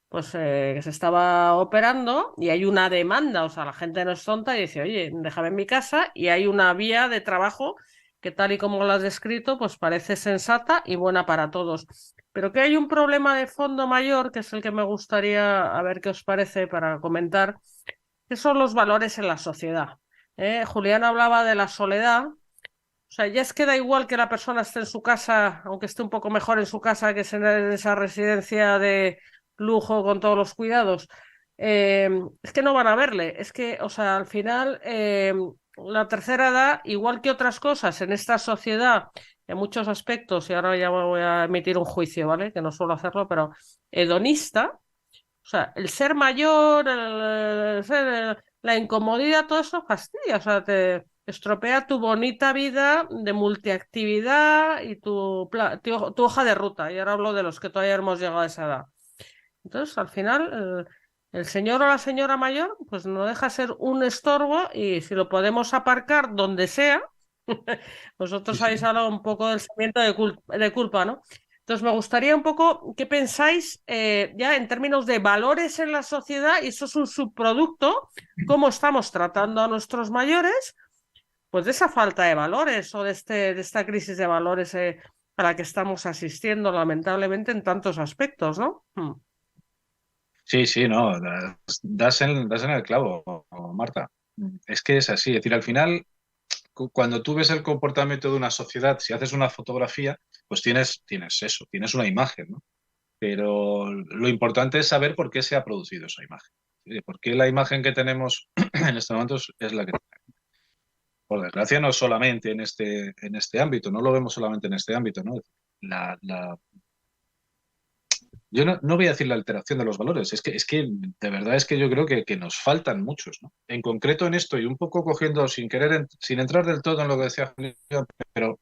pues que se estaba operando y hay una demanda. O sea, la gente no es tonta y dice, oye, déjame en mi casa, y hay una vía de trabajo que, tal y como lo has descrito, pues parece sensata y buena para todos. Pero que hay un problema de fondo mayor, que es el que me gustaría a ver qué os parece para comentar, que son los valores en la sociedad. Julián hablaba de la soledad. O sea, ya es que da igual que la persona esté en su casa, aunque esté un poco mejor en su casa que en esa residencia de lujo con todos los cuidados. Es que no van a verle. Es que, o sea, al final, la tercera edad, igual que otras cosas en esta sociedad, en muchos aspectos, y ahora ya voy a emitir un juicio, ¿vale? Que no suelo hacerlo, pero hedonista. O sea, el ser mayor, la incomodidad, todo eso fastidia. O sea, te estropea tu bonita vida de multiactividad y tu hoja de ruta. Y ahora hablo de los que todavía hemos llegado a esa edad. Entonces, al final, el señor o la señora mayor, pues no deja de ser un estorbo, y si lo podemos aparcar donde sea, vosotros habéis hablado un poco del sentimiento de culpa, ¿no? Entonces, me gustaría un poco qué pensáis ya en términos de valores en la sociedad, y eso es un subproducto, cómo estamos tratando a nuestros mayores, pues de esa falta de valores o de esta crisis de valores a la que estamos asistiendo lamentablemente en tantos aspectos, ¿no? Sí, sí, no, das en el clavo, Marta. Es que es así, es decir, al final, cuando tú ves el comportamiento de una sociedad, si haces una fotografía, pues tienes eso, tienes una imagen, ¿no? Pero lo importante es saber por qué se ha producido esa imagen. ¿Por qué la imagen que tenemos en este momento es la que tenemos? Por desgracia, no solamente en este ámbito, no lo vemos solamente en este ámbito, ¿no? La, la, yo no voy a decir la alteración de los valores, es que de verdad es que yo creo que nos faltan muchos, ¿no? En concreto en esto, y un poco cogiendo, sin querer, sin entrar del todo en lo que decía Julián,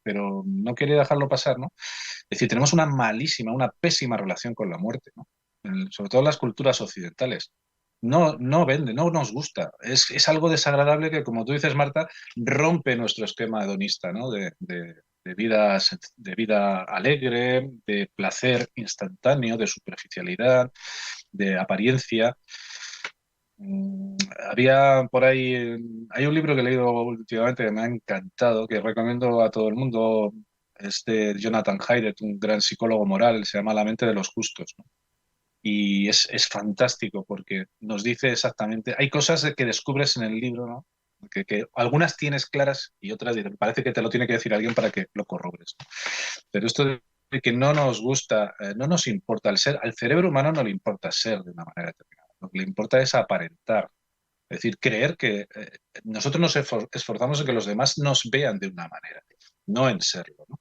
pero no quería dejarlo pasar, ¿no? Es decir, tenemos una malísima, una pésima relación con la muerte, ¿no? Sobre todo en las culturas occidentales. No vende, no nos gusta. Es algo desagradable que, como tú dices, Marta, rompe nuestro esquema hedonista, ¿no? De vida alegre, de placer instantáneo, de superficialidad, de apariencia. Había por ahí, hay un libro que he leído últimamente que me ha encantado, que recomiendo a todo el mundo, es de Jonathan Haidt, un gran psicólogo moral, se llama La mente de los justos, ¿no? Y es fantástico porque nos dice exactamente, hay cosas que descubres en el libro, ¿no? Que algunas tienes claras y otras parece que te lo tiene que decir alguien para que lo corrobores, ¿no? Pero esto de que no nos gusta, no nos importa el ser, al cerebro humano no le importa ser de una manera determinada, lo que le importa es aparentar. Es decir, creer que nosotros nos esforzamos en que los demás nos vean de una manera, no en serlo, ¿no?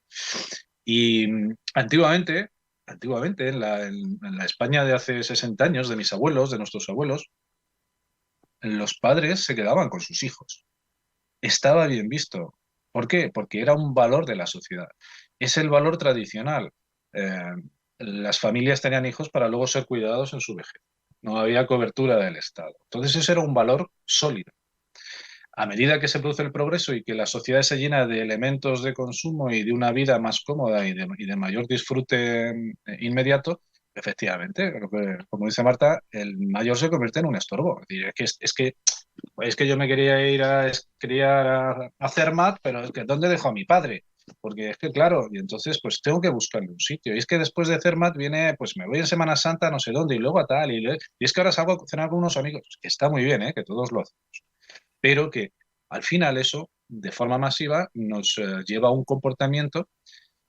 Y antiguamente en la España de hace 60 años, de mis abuelos, de nuestros abuelos, los padres se quedaban con sus hijos. Estaba bien visto. ¿Por qué? Porque era un valor de la sociedad. Es el valor tradicional. Eh, las familias tenían hijos para luego ser cuidados en su vejez. No había cobertura del Estado. Entonces ese era un valor sólido. A medida que se produce el progreso y que la sociedad se llena de elementos de consumo y de una vida más cómoda y de mayor disfrute inmediato, efectivamente, como dice Marta, el mayor se convierte en un estorbo. Es decir, es que yo me quería hacer mat, pero es que ¿dónde dejo a mi padre? Porque es que, claro, y entonces pues tengo que buscarle un sitio. Y es que después de hacer mat viene, pues me voy en Semana Santa no sé dónde y luego a tal. Y es que ahora salgo a cenar con unos amigos, que está muy bien, que todos lo hacemos. Pero que al final eso, de forma masiva, nos lleva a un comportamiento.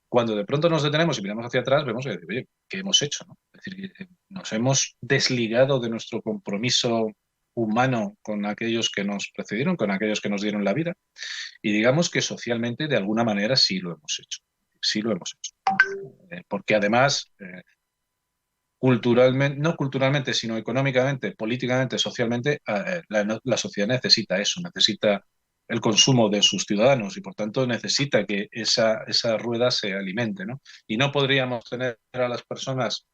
Cuando de pronto nos detenemos y miramos hacia atrás, vemos que, oye, ¿qué hemos hecho? ¿No? Es decir, que nos hemos desligado de nuestro compromiso humano con aquellos que nos precedieron, con aquellos que nos dieron la vida, y digamos que socialmente, de alguna manera, sí lo hemos hecho. Sí lo hemos hecho. Porque además, culturalmente, no culturalmente, sino económicamente, políticamente, socialmente, la sociedad necesita eso, necesita el consumo de sus ciudadanos y por tanto necesita que esa rueda se alimente, ¿no? Y no podríamos tener a las personas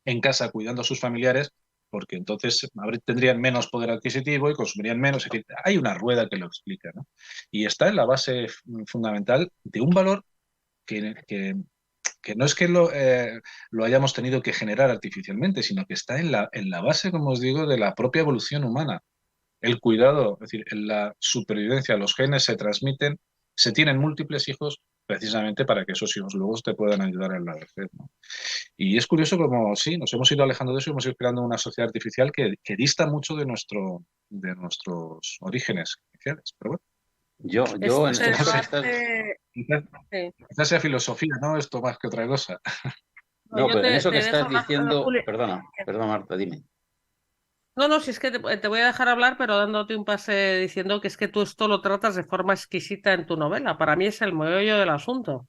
en casa cuidando a sus familiares porque entonces tendrían menos poder adquisitivo y consumirían menos. Es decir, hay una rueda que lo explica, ¿no? Y está en la base fundamental de un valor que no es que lo hayamos tenido que generar artificialmente, sino que está en la base, como os digo, de la propia evolución humana. El cuidado, es decir, en la supervivencia, los genes se transmiten, se tienen múltiples hijos precisamente para que esos hijos luego te puedan ayudar en la vejez, ¿no? Y es curioso como sí, nos hemos ido alejando de eso y hemos ido creando una sociedad artificial que dista mucho de nuestros orígenes iniciales. Pero bueno, Yo en Este eso que estás... debate, sí. quizás sea filosofía, ¿no? Esto más que otra cosa. No, No, yo pero en eso te que dejo estás hablar, diciendo... Juli. Perdona Marta, dime. No, si es que te voy a dejar hablar, pero dándote un pase diciendo que es que tú esto lo tratas de forma exquisita en tu novela. Para mí es el meollo del asunto.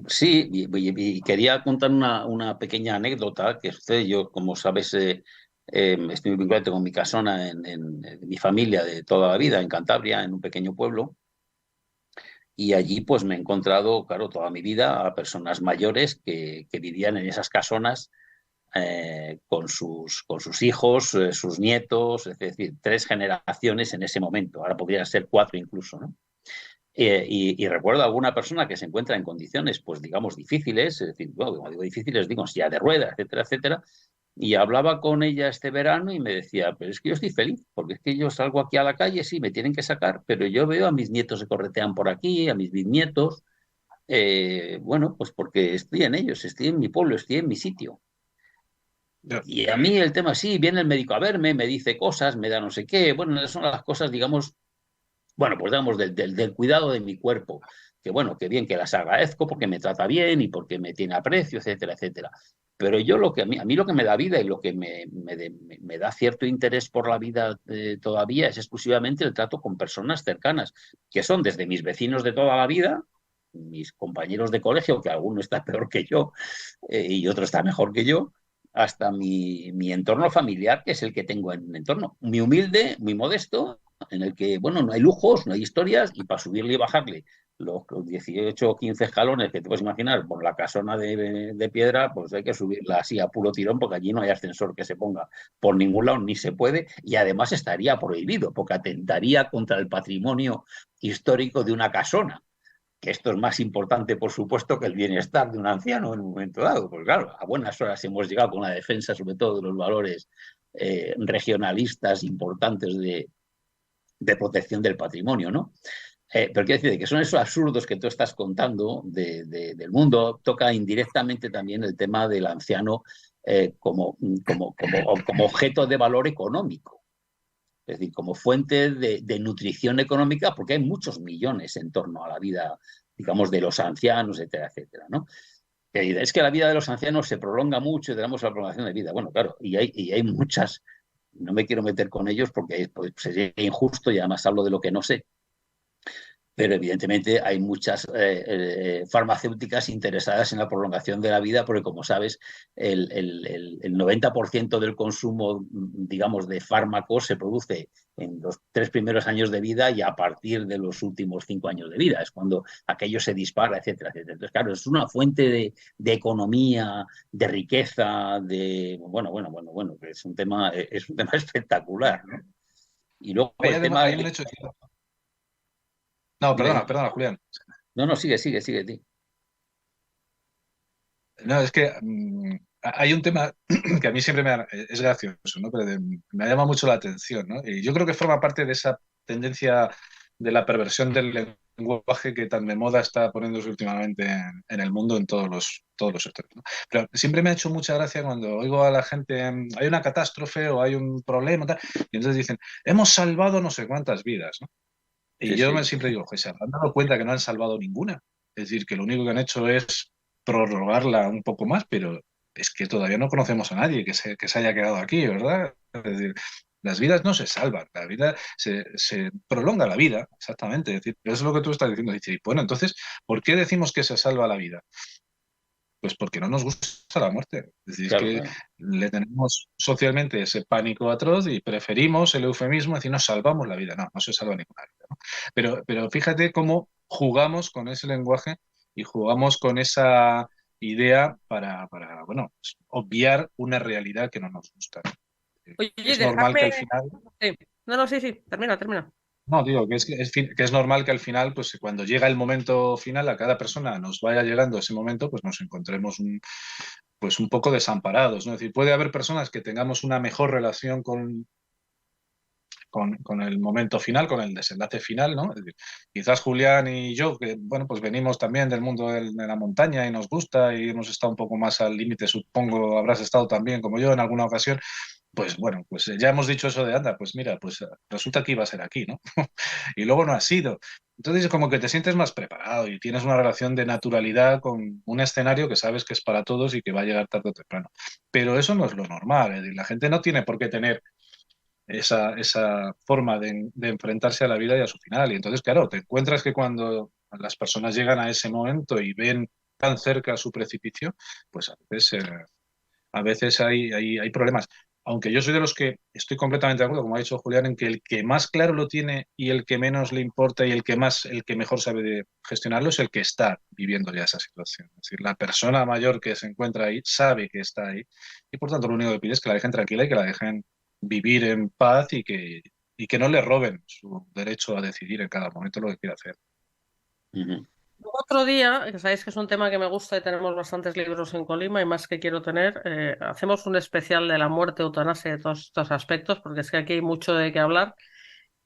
Sí, y quería contar una pequeña anécdota que sucede. Yo, como sabes, estoy muy vinculado con mi casona en mi familia de toda la vida, en Cantabria, en un pequeño pueblo. Y allí pues me he encontrado, claro, toda mi vida a personas mayores que vivían en esas casonas con sus hijos, sus nietos, es decir, 3 generaciones en ese momento. Ahora podrían ser 4 incluso, ¿no? Y recuerdo a alguna persona que se encuentra en condiciones, pues digamos, difíciles, es decir, bueno, como digo difíciles, digo, silla de ruedas, etcétera, etcétera, y hablaba con ella este verano y me decía, pero es que yo estoy feliz, porque es que yo salgo aquí a la calle, sí, me tienen que sacar, pero yo veo a mis nietos que corretean por aquí, a mis bisnietos, bueno, pues porque estoy en ellos, estoy en mi pueblo, estoy en mi sitio. Ya. Y a mí el tema, sí, viene el médico a verme, me dice cosas, me da no sé qué, bueno, esas son las cosas, digamos, bueno, pues digamos, del cuidado de mi cuerpo, que bueno, que bien que las agradezco porque me trata bien y porque me tiene aprecio, etcétera, etcétera. Pero yo a mí lo que me da vida y lo que me da cierto interés por la vida todavía es exclusivamente el trato con personas cercanas, que son desde mis vecinos de toda la vida, mis compañeros de colegio, que alguno está peor que yo y otro está mejor que yo, hasta mi entorno familiar, que es el que tengo en mi entorno. Muy humilde, muy modesto, en el que, bueno, no hay lujos, no hay historias, y para subirle y bajarle los 18 o 15 escalones que te puedes imaginar por la casona de piedra, pues hay que subirla así a puro tirón, porque allí no hay ascensor que se ponga por ningún lado, ni se puede, y además estaría prohibido, porque atentaría contra el patrimonio histórico de una casona, que esto es más importante, por supuesto, que el bienestar de un anciano en un momento dado. Pues claro, a buenas horas hemos llegado con la defensa, sobre todo, de los valores regionalistas importantes de protección del patrimonio, ¿no? Pero quiero decir que son esos absurdos que tú estás contando del mundo. Toca indirectamente también el tema del anciano como objeto de valor económico. Es decir, como fuente de nutrición económica, porque hay muchos millones en torno a la vida, digamos, de los ancianos, etcétera, etcétera, ¿no? Es que la vida de los ancianos se prolonga mucho y tenemos la prolongación de vida. Bueno, claro, y hay muchas no me quiero meter con ellos porque pues, sería injusto y además hablo de lo que no sé. Pero evidentemente hay muchas farmacéuticas interesadas en la prolongación de la vida porque, como sabes, el 90% del consumo, digamos, de fármacos se produce en los 3 primeros años de vida y a partir de los últimos 5 años de vida. Es cuando aquello se dispara, etcétera, etcétera. Entonces, claro, es una fuente de economía, de riqueza, bueno, que es un tema espectacular, ¿no? Y luego Hay, el tema... hay un hecho. No, Dime, perdona, Julián. no, sigue, tío. No, es que hay un tema que a mí siempre es gracioso, ¿no? Pero me llama mucho la atención, ¿no? Y yo creo que forma parte de esa tendencia de la perversión del lenguaje que tan de moda está poniéndose últimamente en el mundo en todos los sectores, ¿no? Pero siempre me ha hecho mucha gracia cuando oigo a la gente, hay una catástrofe o hay un problema, tal, y entonces dicen, hemos salvado no sé cuántas vidas, ¿no? Y Sí, yo sí. siempre digo, ¿se han dado cuenta que no han salvado ninguna? Es decir, que lo único que han hecho es prorrogarla un poco más, pero es que todavía no conocemos a nadie que se haya quedado aquí, ¿verdad? Es decir, las vidas no se salvan, la vida se prolonga la vida, exactamente. Es decir, eso es lo que tú estás diciendo. Dice, bueno, entonces, ¿por qué decimos que se salva la vida? Pues porque no nos gusta la muerte. Es decir, es Claro, que claro. le tenemos socialmente ese pánico atroz y preferimos el eufemismo, decir, nos salvamos la vida. No, no se salva ninguna vida, ¿no? Pero fíjate cómo jugamos con ese lenguaje y jugamos con esa idea para bueno, pues, obviar una realidad que no nos gusta. Oye, Es normal que al dejarme... final... Sí. No, sí, termina. No, digo, que es normal que al final, pues cuando llega el momento final, a cada persona nos vaya llegando ese momento, pues nos encontremos pues un poco desamparados, ¿no? Es decir, puede haber personas que tengamos una mejor relación con el momento final, con el desenlace final, ¿no? Es decir, quizás Julián y yo, que bueno, pues venimos también del mundo de la montaña y nos gusta y hemos estado un poco más al límite, supongo habrás estado también como yo en alguna ocasión, pues bueno, pues ya hemos dicho eso de anda, pues mira, pues resulta que iba a ser aquí, ¿no? Y luego no ha sido. Entonces, como que te sientes más preparado y tienes una relación de naturalidad con un escenario que sabes que es para todos y que va a llegar tarde o temprano. Pero eso no es lo normal. Es decir, la gente no tiene por qué tener esa forma de enfrentarse a la vida y a su final. Y entonces, claro, te encuentras que cuando las personas llegan a ese momento y ven tan cerca su precipicio, pues a veces hay problemas. Aunque yo soy de los que estoy completamente de acuerdo, como ha dicho Julián, en que el que más claro lo tiene y el que menos le importa y el que mejor sabe de gestionarlo es el que está viviendo ya esa situación. Es decir, la persona mayor que se encuentra ahí sabe que está ahí y por tanto lo único que pide es que la dejen tranquila y que la dejen vivir en paz y que no le roben su derecho a decidir en cada momento lo que quiera hacer. Uh-huh. Otro día, que sabéis que es un tema que me gusta y tenemos bastantes libros en Colima y más que quiero tener, hacemos un especial de la muerte, eutanasia y de todos estos aspectos, porque es que aquí hay mucho de qué hablar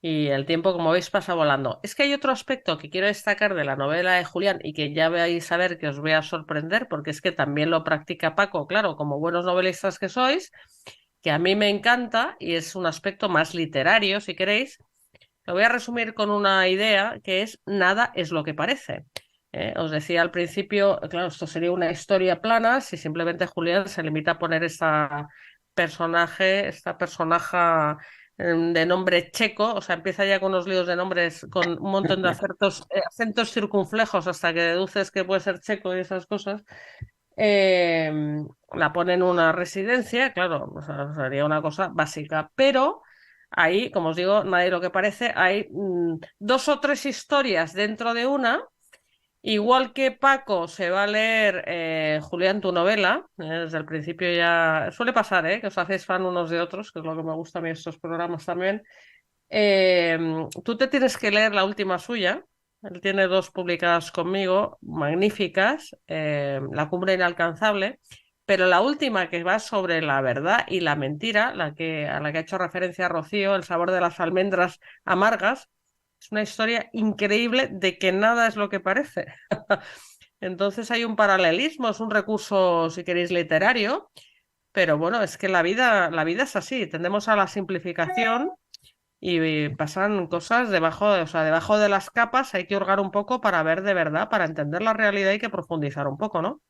y el tiempo, como veis, pasa volando. Es que hay otro aspecto que quiero destacar de la novela de Julián y que ya vais a ver que os voy a sorprender, porque es que también lo practica Paco, claro, como buenos novelistas que sois, que a mí me encanta y es un aspecto más literario, si queréis. Lo voy a resumir con una idea que es nada es lo que parece. Os decía al principio, claro, esto sería una historia plana si simplemente Julián se limita a poner esta personaje de nombre checo, o sea, empieza ya con unos líos de nombres con un montón de acentos circunflejos hasta que deduces que puede ser checo y esas cosas. Eh, la pone en una residencia, claro, o sea, sería una cosa básica, pero ahí, como os digo, nadie lo que parece, hay 2 o 3 historias dentro de una. Igual que Paco se va a leer, Julián, tu novela, desde el principio ya suele pasar, que os hacéis fan unos de otros, que es lo que me gusta a mí de estos programas también. Tú te tienes que leer la última suya. Él tiene 2 publicadas conmigo, magníficas, La cumbre inalcanzable, pero la última que va sobre la verdad y la mentira, a la que ha hecho referencia Rocío, El sabor de las almendras amargas, es una historia increíble de que nada es lo que parece. Entonces hay un paralelismo, es un recurso, si queréis, literario, pero bueno, es que la vida es así, tendemos a la simplificación y pasan cosas o sea, debajo de las capas hay que hurgar un poco para ver de verdad, para entender la realidad hay que profundizar un poco, ¿no?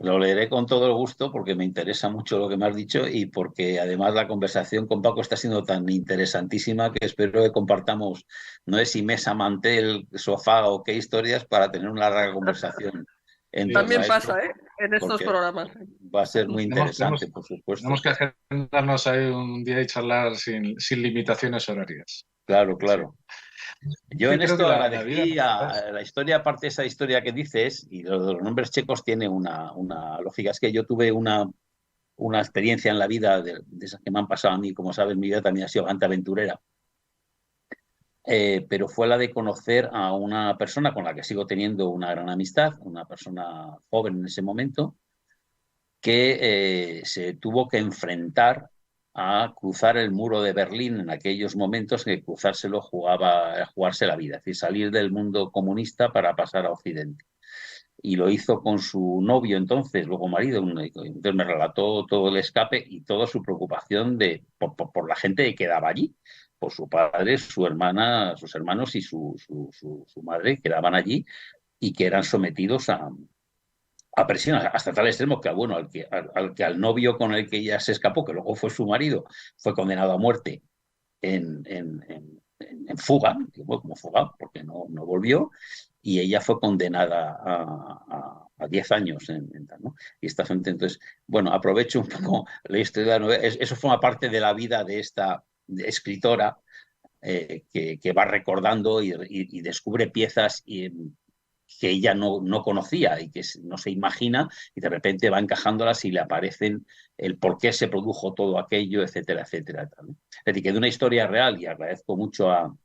Lo leeré con todo el gusto porque me interesa mucho lo que me has dicho y porque además la conversación con Paco está siendo tan interesantísima que espero que compartamos, no sé si mesa, mantel, sofá o qué historias para tener una larga conversación en Sí, torno También a pasa, esto, ¿eh? En estos porque programas. va a ser muy tenemos, interesante, tenemos, por supuesto. tenemos que agendarnos ahí un día y charlar sin limitaciones horarias. Claro, Sí. claro. Yo Sí, en creo que esto la vida, agradecí a la historia, aparte de esa historia que dices, y lo de los nombres checos tiene una lógica. Es que yo tuve una experiencia en la vida de esas que me han pasado a mí, como sabes, mi vida también ha sido bastante aventurera, pero fue la de conocer a una persona con la que sigo teniendo una gran amistad, una persona joven en ese momento, que se tuvo que enfrentar a cruzar el muro de Berlín en aquellos momentos que cruzárselo jugarse la vida, es decir, salir del mundo comunista para pasar a Occidente. Y lo hizo con su novio entonces, luego marido. Entonces me relató todo el escape y toda su preocupación por la gente que quedaba allí, por su padre, su hermana, sus hermanos y su madre quedaban allí y que eran sometidos a presión hasta tal extremo que, bueno, al novio con el que ella se escapó, que luego fue su marido, fue condenado a muerte en fuga, como fuga, porque no volvió, y ella fue condenada a 10 años ¿no? Y esta gente, entonces, bueno, aprovecho un poco la historia de la novela. Eso forma parte de la vida de esta escritora que va recordando y descubre piezas que ella no conocía y que no se imagina, y de repente va encajándolas y le aparecen el por qué se produjo todo aquello, etcétera, etcétera. ¿No? Es decir, que de una historia real, y agradezco mucho a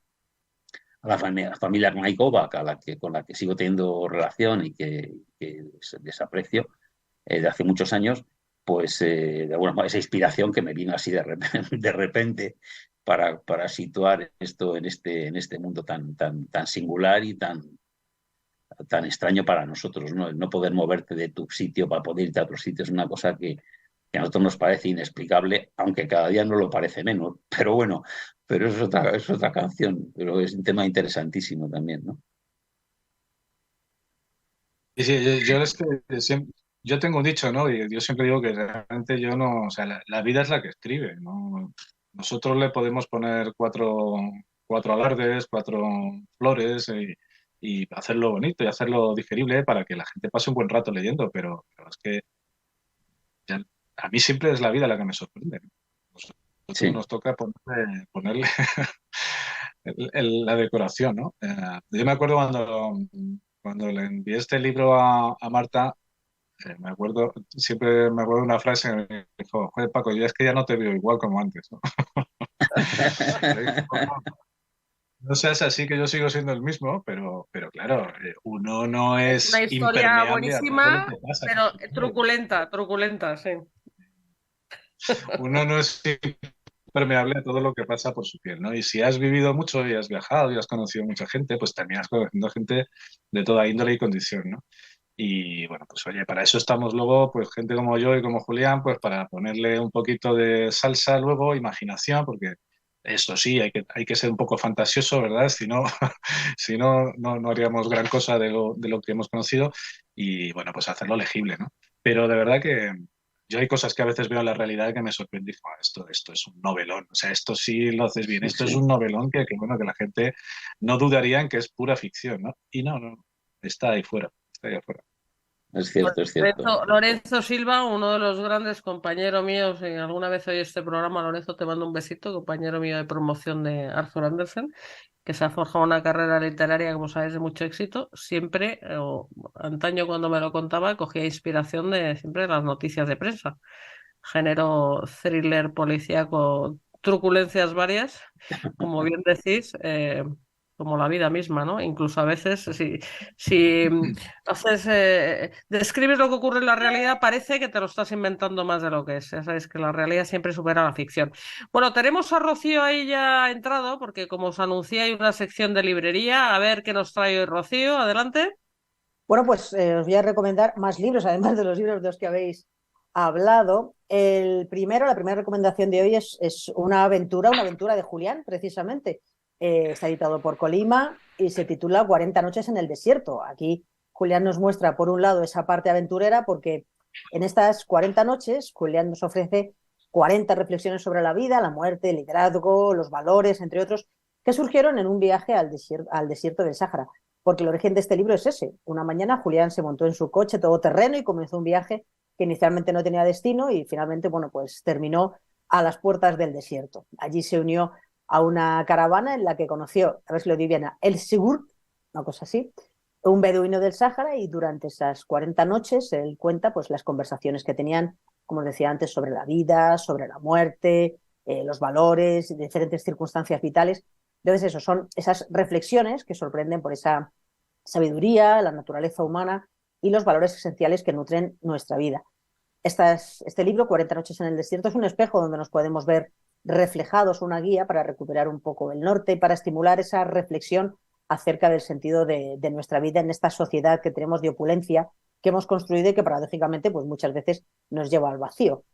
la familia Knaikovac, con la que sigo teniendo relación y que les aprecio de hace muchos años, pues de alguna manera esa inspiración que me vino así de repente para situar esto en este mundo tan singular y tan extraño para nosotros, ¿no? El no poder moverte de tu sitio para poder irte a otro sitio es una cosa que a nosotros nos parece inexplicable, aunque cada día nos lo parece menos. Pero bueno, pero es otra canción, pero es un tema interesantísimo también, ¿no? Y sí, yo es que yo tengo un dicho, ¿no? Y yo siempre digo que realmente yo no, o sea, la vida es la que escribe, ¿no? Nosotros le podemos poner cuatro alardes, cuatro flores y hacerlo bonito y hacerlo digerible para que la gente pase un buen rato leyendo, pero es que ya- a mí siempre es la vida la que me sorprende, ¿no? Nosotros Sí, nos toca ponerle la decoración, ¿no? Yo me acuerdo cuando le envié este libro a Marta, me acuerdo, siempre me acuerdo de una frase que me dijo, joder, Paco, yo es que ya no te veo igual como antes, ¿no? Le dije, no seas así que yo sigo siendo el mismo, pero claro, uno no Es una es historia impermeable a todo lo buenísima, que pasa. pero truculenta, truculenta, sí. Uno no es impermeable a todo lo que pasa por su piel, ¿no? Y si has vivido mucho y has viajado y has conocido mucha gente, pues también has conocido gente de toda índole y condición, ¿no? Y bueno, pues oye, para eso estamos luego, pues gente como yo y como Julián, pues para ponerle un poquito de salsa luego, imaginación, porque esto sí, hay que ser un poco fantasioso, ¿verdad? Si no, si no, no haríamos gran cosa de lo que hemos conocido y bueno, pues hacerlo legible, ¿no? Pero de verdad que yo hay cosas que a veces veo en la realidad que me sorprende y digo, "Ah, esto es un novelón, o sea, esto sí lo haces bien, sí, esto es sí, un novelón bueno, que la gente no dudaría en que es pura ficción, ¿no? Y no, está ahí fuera, está ahí afuera. es cierto, es cierto. Lorenzo Silva, uno de los grandes compañeros míos, si alguna vez oye este programa, Lorenzo, te mando un besito, compañero mío de promoción de Arthur Andersen, que se ha forjado una carrera literaria, como sabes, de mucho éxito. Siempre, o antaño cuando me lo contaba, cogía inspiración de siempre las noticias de prensa. Género thriller policíaco, truculencias varias, como bien decís, como la vida misma, ¿no? Incluso a veces, si haces, describes lo que ocurre en la realidad, parece que te lo estás inventando más de lo que es. Ya sabes que la realidad siempre supera la ficción. Bueno, tenemos a Rocío ahí ya entrado, porque como os anuncié, hay una sección de librería. A ver qué nos trae hoy Rocío. Adelante. Bueno, pues os voy a recomendar más libros, además de los libros de los que habéis hablado. La primera recomendación de hoy es una aventura de Julián, precisamente. Está editado por Colima y se titula 40 noches en el desierto. Aquí Julián nos muestra, por un lado, esa parte aventurera, porque En estas 40 noches, Julián nos ofrece 40 reflexiones sobre la vida, la muerte, el liderazgo, los valores, entre otros, que surgieron en un viaje al desierto del Sáhara. Porque el origen de este libro es ese. Una mañana Julián se montó en su coche todoterreno y comenzó un viaje que inicialmente no tenía destino y finalmente, bueno, pues terminó a las puertas del desierto. Allí se unió a una caravana en la que conoció, a ver si lo digo bien, a El Sigur, una cosa así, un beduino del Sáhara, y durante esas 40 noches él cuenta pues las conversaciones que tenían, como os decía antes, sobre la vida, sobre la muerte, los valores, diferentes circunstancias vitales. Entonces eso, son esas reflexiones que sorprenden por esa sabiduría, la naturaleza humana y los valores esenciales que nutren nuestra vida. Este libro, 40 noches en el desierto, es un espejo donde nos podemos ver reflejados, una guía para recuperar un poco el norte y para estimular esa reflexión acerca del sentido de nuestra vida en esta sociedad que tenemos de opulencia que hemos construido y que paradójicamente pues muchas veces nos lleva al vacío.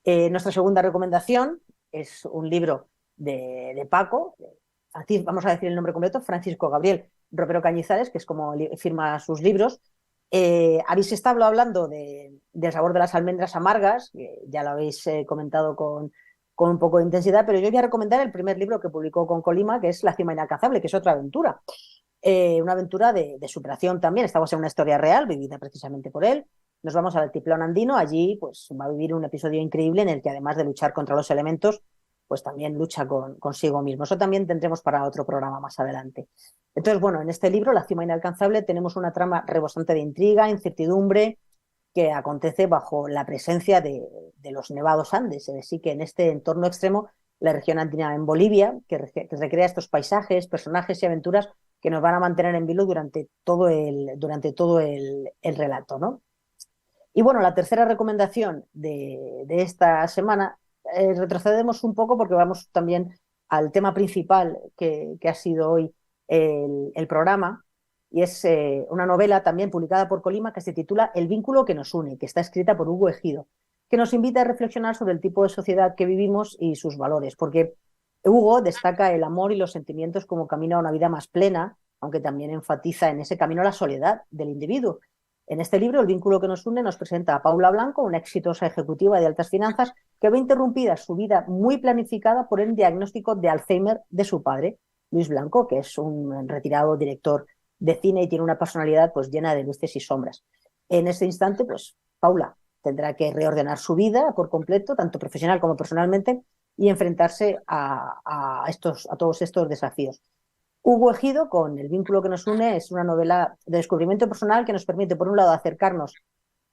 Nuestra segunda recomendación es un libro de Paco, vamos a decir el nombre completo, Francisco Gabriel Ropero Cañizares, que es como firma sus libros. Habéis estado hablando del sabor de las almendras amargas, ya lo habéis comentado con un poco de intensidad, pero yo voy a recomendar el primer libro que publicó con Colima, que es La cima inalcanzable, que es otra aventura. Una aventura de superación también. Estamos en una historia real, vivida precisamente por él. Nos vamos al altiplano andino, allí pues va a vivir un episodio increíble en el que además de luchar contra los elementos, pues también lucha consigo mismo. Eso también tendremos para otro programa más adelante. Entonces, bueno, en este libro, La cima inalcanzable, tenemos una trama rebosante de intriga, incertidumbre, que acontece bajo la presencia de los nevados Andes. Así que en este entorno extremo, la región andina en Bolivia, que recrea estos paisajes, personajes y aventuras que nos van a mantener en vilo durante todo el relato, ¿no? Y bueno, la tercera recomendación de esta semana, retrocedemos un poco porque vamos también al tema principal que ha sido hoy el programa, y es una novela también publicada por Colima que se titula El vínculo que nos une, que está escrita por Hugo Ejido, que nos invita a reflexionar sobre el tipo de sociedad que vivimos y sus valores, porque Hugo destaca el amor y los sentimientos como camino a una vida más plena, aunque también enfatiza en ese camino la soledad del individuo. En este libro, El vínculo que nos une, nos presenta a Paula Blanco, una exitosa ejecutiva de altas finanzas que ve interrumpida su vida muy planificada por el diagnóstico de Alzheimer de su padre, Luis Blanco, que es un retirado director de cine y tiene una personalidad pues llena de luces y sombras. En ese instante, pues Paula tendrá que reordenar su vida por completo, tanto profesional como personalmente, y enfrentarse a todos estos desafíos. Hugo Ejido, con El vínculo que nos une, es una novela de descubrimiento personal que nos permite, por un lado, acercarnos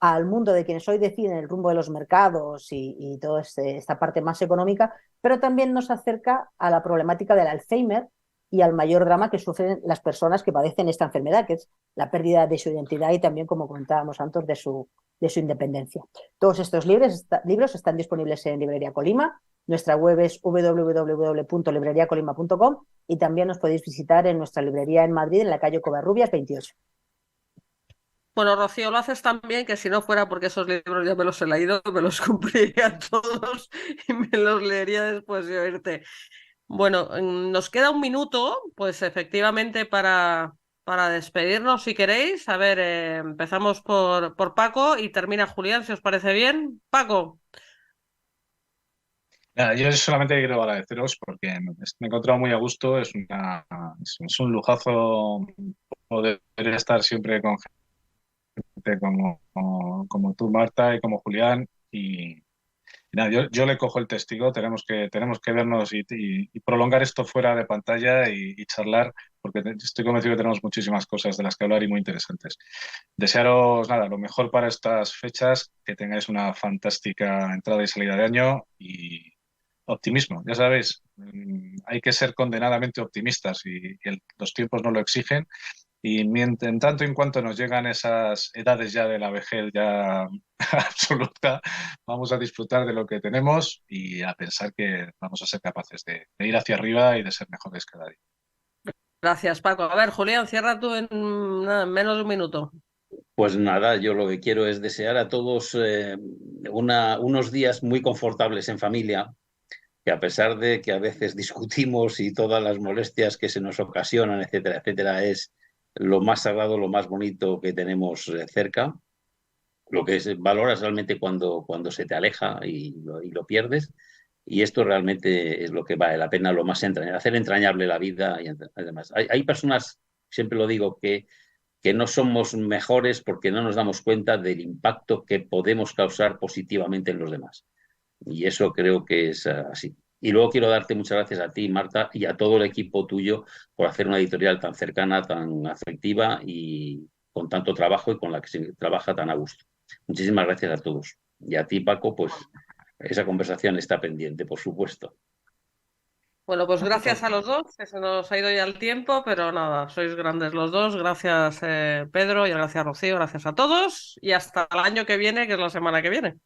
al mundo de quienes hoy deciden el rumbo de los mercados y toda esta parte más económica, pero también nos acerca a la problemática del Alzheimer y al mayor drama que sufren las personas que padecen esta enfermedad, que es la pérdida de su identidad y también, como comentábamos antes, de su independencia. Todos estos libros están disponibles en Librería Colima. Nuestra web es www.libreriacolima.com y también nos podéis visitar en nuestra librería en Madrid, en la calle Covarrubias 28. Bueno, Rocío, lo haces tan bien que si no fuera porque esos libros ya me los he leído, me los cumpliría todos y me los leería después de oírte. Bueno, nos queda un minuto, pues efectivamente para despedirnos, si queréis. A ver, empezamos por Paco y termina Julián, si os parece bien. Paco. Nada, yo solamente quiero agradeceros porque me he encontrado muy a gusto. Es un lujazo poder estar siempre con gente como tú, Marta, y como Julián. Y nada, yo le cojo el testigo. Tenemos que vernos y prolongar esto fuera de pantalla y charlar, porque estoy convencido que tenemos muchísimas cosas de las que hablar y muy interesantes. Desearos nada, lo mejor para estas fechas, que tengáis una fantástica entrada y salida de año y optimismo. Ya sabéis, hay que ser condenadamente optimistas y los tiempos no lo exigen. Y en tanto en cuanto nos llegan esas edades ya de la vejez ya absoluta, vamos a disfrutar de lo que tenemos y a pensar que vamos a ser capaces de ir hacia arriba y de ser mejores cada día. Gracias, Paco. A ver, Julián, cierra tú en menos de un minuto. Pues nada, yo lo que quiero es desear a todos unos días muy confortables en familia, que a pesar de que a veces discutimos y todas las molestias que se nos ocasionan, etcétera, etcétera, es lo más sagrado, lo más bonito que tenemos cerca. lo que valoras realmente cuando se te aleja y lo pierdes. Y esto realmente es lo que vale la pena, lo más entrañable, hacer entrañable la vida. Y además, hay personas, siempre lo digo, que no somos mejores porque no nos damos cuenta del impacto que podemos causar positivamente en los demás. Y eso creo que es así. Y luego quiero darte muchas gracias a ti, Marta, y a todo el equipo tuyo por hacer una editorial tan cercana, tan afectiva y con tanto trabajo y con la que se trabaja tan a gusto. Muchísimas gracias a todos. Y a ti, Paco, pues esa conversación está pendiente, por supuesto. Bueno, pues gracias a los dos, que se nos ha ido ya el tiempo, pero nada, sois grandes los dos. Gracias, Pedro, y gracias, Rocío, gracias a todos. Y hasta el año que viene, que es la semana que viene.